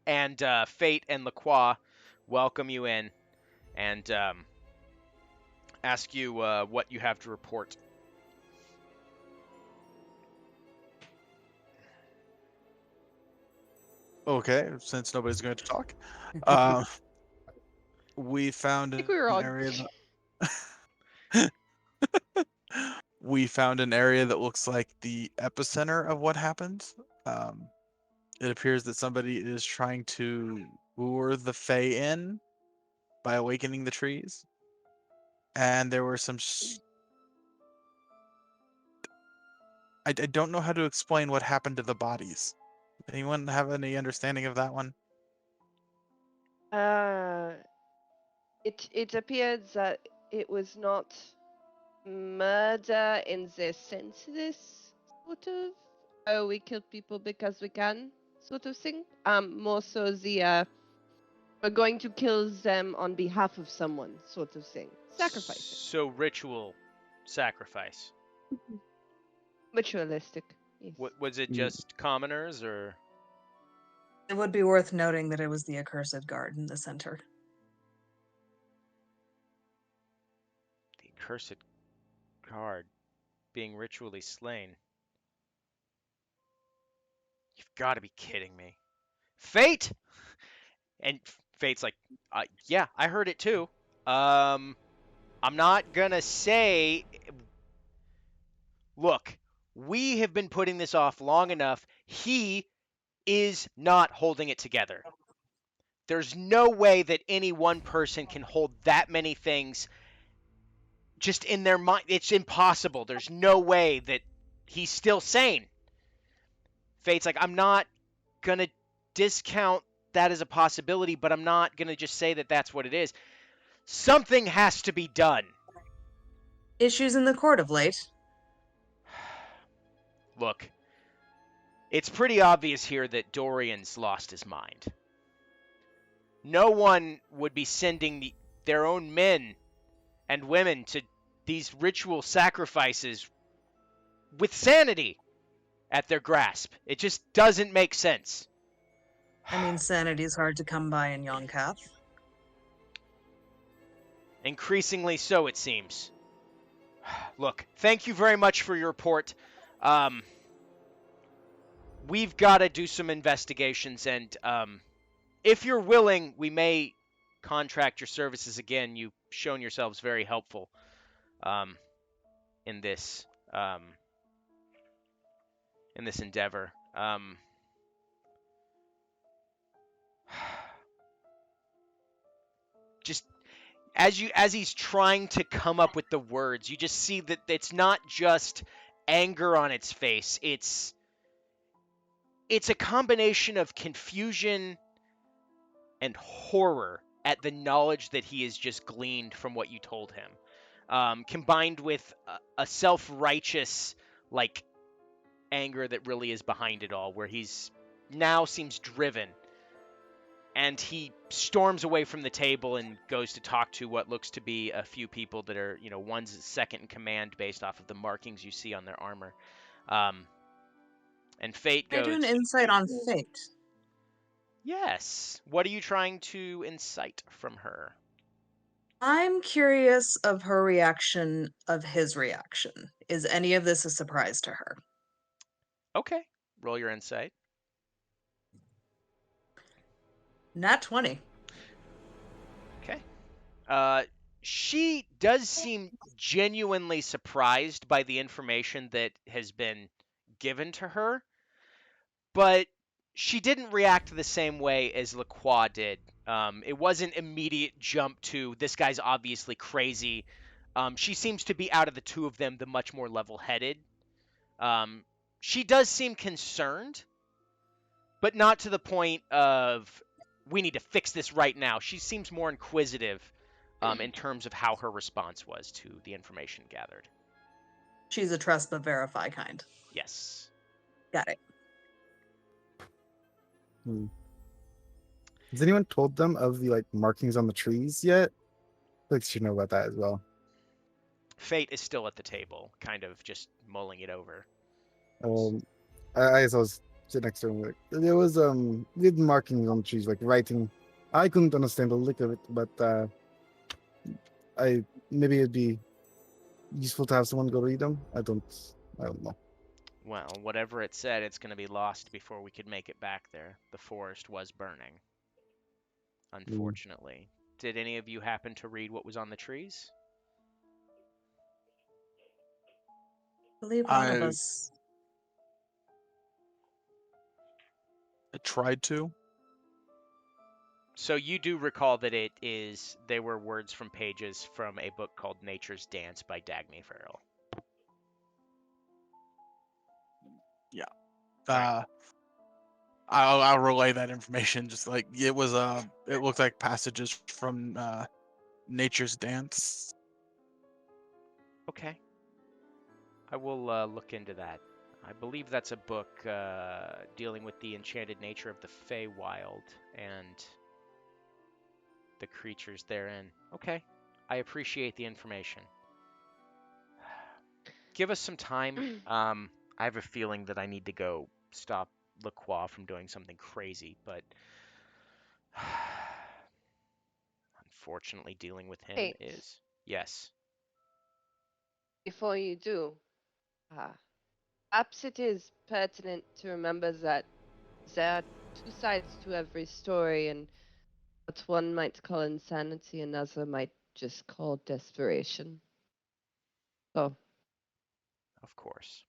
And Fate and Lacroix welcome you in and ask you what you have to report. Okay, since nobody's going to talk, we found I think an we were all. area that we found an area that looks like the epicenter of what happened. It appears that somebody is trying to lure the Fae in by awakening the trees, and there were some. I don't know how to explain what happened to the bodies. Anyone have any understanding of that one? It appeared that it was not murder in the senseless sort of. Oh, we kill people because we can sort of thing. More so the we're going to kill them on behalf of someone sort of thing. Sacrifice. So ritual sacrifice. Ritualistic. Yes. Was it just commoners or? It would be worth noting that it was the accursed guard in the center. The accursed guard being ritually slain. You've got to be kidding me. Fate! And Fate's like, yeah, I heard it too. I'm not gonna say. Look, we have been putting this off long enough. He is not holding it together. There's no way that any one person can hold that many things just in their mind. It's impossible. There's no way that he's still sane. Fate's like, I'm not going to discount that as a possibility, but I'm not going to just say that that's what it is. Something has to be done. Issues in the court of late. Look, it's pretty obvious here that Dorian's lost his mind. No one would be sending their own men and women to these ritual sacrifices with sanity at their grasp. It just doesn't make sense. I mean, sanity is hard to come by in Yonkath. Increasingly so, it seems. Look, thank you very much for your report. We've got to do some investigations, and if you're willing, we may contract your services again. You've shown yourselves very helpful in this endeavor. Just as he's trying to come up with the words, you just see that it's not just anger on its face. it's a combination of confusion and horror at the knowledge that he has just gleaned from what you told him, combined with a self-righteous like anger that really is behind it all, where he's now seems driven, and he storms away from the table and goes to talk to what looks to be a few people that are, one's second in command based off of the markings you see on their armor. And Fate Can I do an goes, insight on Fate? yes. What are you trying to incite from her? I'm curious of her reaction, of his reaction. Is any of this a surprise to her? Okay, roll your insight. Nat 20. Okay. She does seem genuinely surprised by the information that has been given to her, but she didn't react the same way as Lacroix did. It wasn't immediate jump to this guy's obviously crazy. She seems to be out of the two of them the much more level-headed. She does seem concerned, but not to the point of we need to fix this right now. She seems more inquisitive in terms of how her response was to the information gathered. She's a trust but verify kind. Yes. Got it. Has anyone told them of the like markings on the trees yet? Like, should know about that as well. Fate is still at the table, kind of just mulling it over. I guess I was sitting next to him. Like, there was little markings on the trees, like writing. I couldn't understand the lick of it, but maybe it'd be useful to have someone go read them. I don't know. Well, whatever it said, it's going to be lost before we could make it back there. The forest was burning, unfortunately. Did any of you happen to read what was on the trees? I believe one of us. I tried to. So you do recall that they were words from pages from a book called Nature's Dance by Dagny Farrell. Yeah. Right. I'll relay that information. Just like it was, it looked like passages from Nature's Dance. Okay. I will look into that. I believe that's a book dealing with the enchanted nature of the Feywild and the creatures therein. Okay. I appreciate the information. Give us some time. I have a feeling that I need to go stop Lacroix from doing something crazy, but unfortunately dealing with him Hey. is... Yes. Before you do, perhaps it is pertinent to remember that there are two sides to every story, and what one might call insanity, another might just call desperation. So, Of course.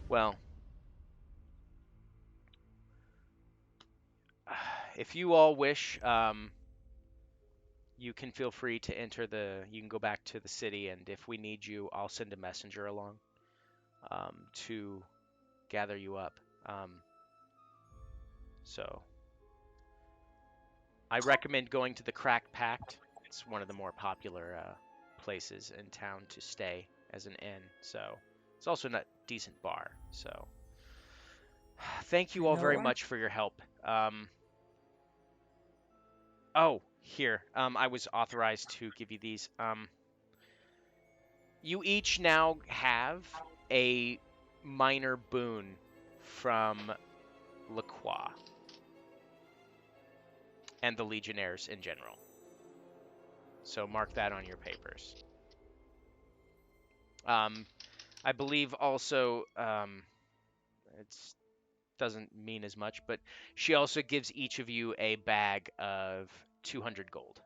Well, if you all wish, you can feel free to enter you can go back to the city, and if we need you, I'll send a messenger along to gather you up. So I recommend going to the Crack Pact. It's one of the more popular places in town to stay as an inn. So it's also a decent bar. So thank you all very much for your help. Oh, here. I was authorized to give you these. You each now have a minor boon from Lacroix and the Legionnaires in general. So mark that on your papers. I believe also it doesn't mean as much, but she also gives each of you a bag of 200 gold.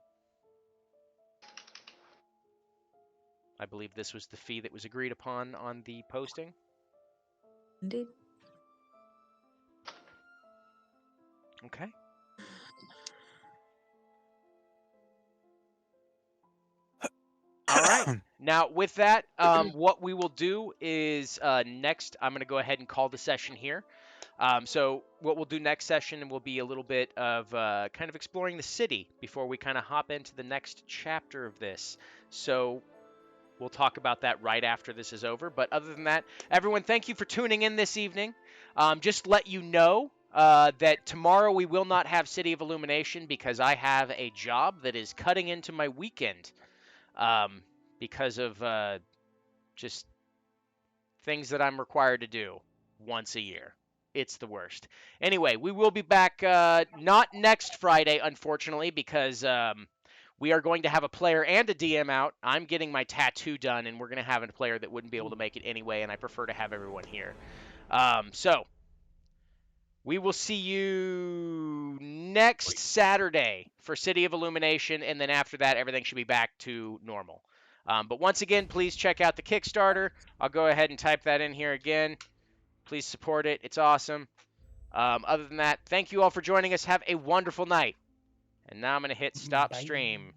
I believe this was the fee that was agreed upon on the posting. Indeed. Okay. All right. Now, with that, what we will do is next, I'm going to go ahead and call the session here. So what we'll do next session will be a little bit of kind of exploring the city before we kind of hop into the next chapter of this. So we'll talk about that right after this is over. But other than that, everyone, thank you for tuning in this evening. Just let you know that tomorrow we will not have City of Illumination because I have a job that is cutting into my weekend because of just things that I'm required to do once a year. It's the worst. Anyway, we will be back not next Friday, unfortunately, because we are going to have a player and a DM out. I'm getting my tattoo done, and we're going to have a player that wouldn't be able to make it anyway, and I prefer to have everyone here. So we will see you next Saturday for City of Illumination, and then after that, everything should be back to normal. But once again, please check out the Kickstarter. I'll go ahead and type that in here again. Please support it. It's awesome. Other than that, thank you all for joining us. Have a wonderful night. And now I'm going to hit stop Bye. stream.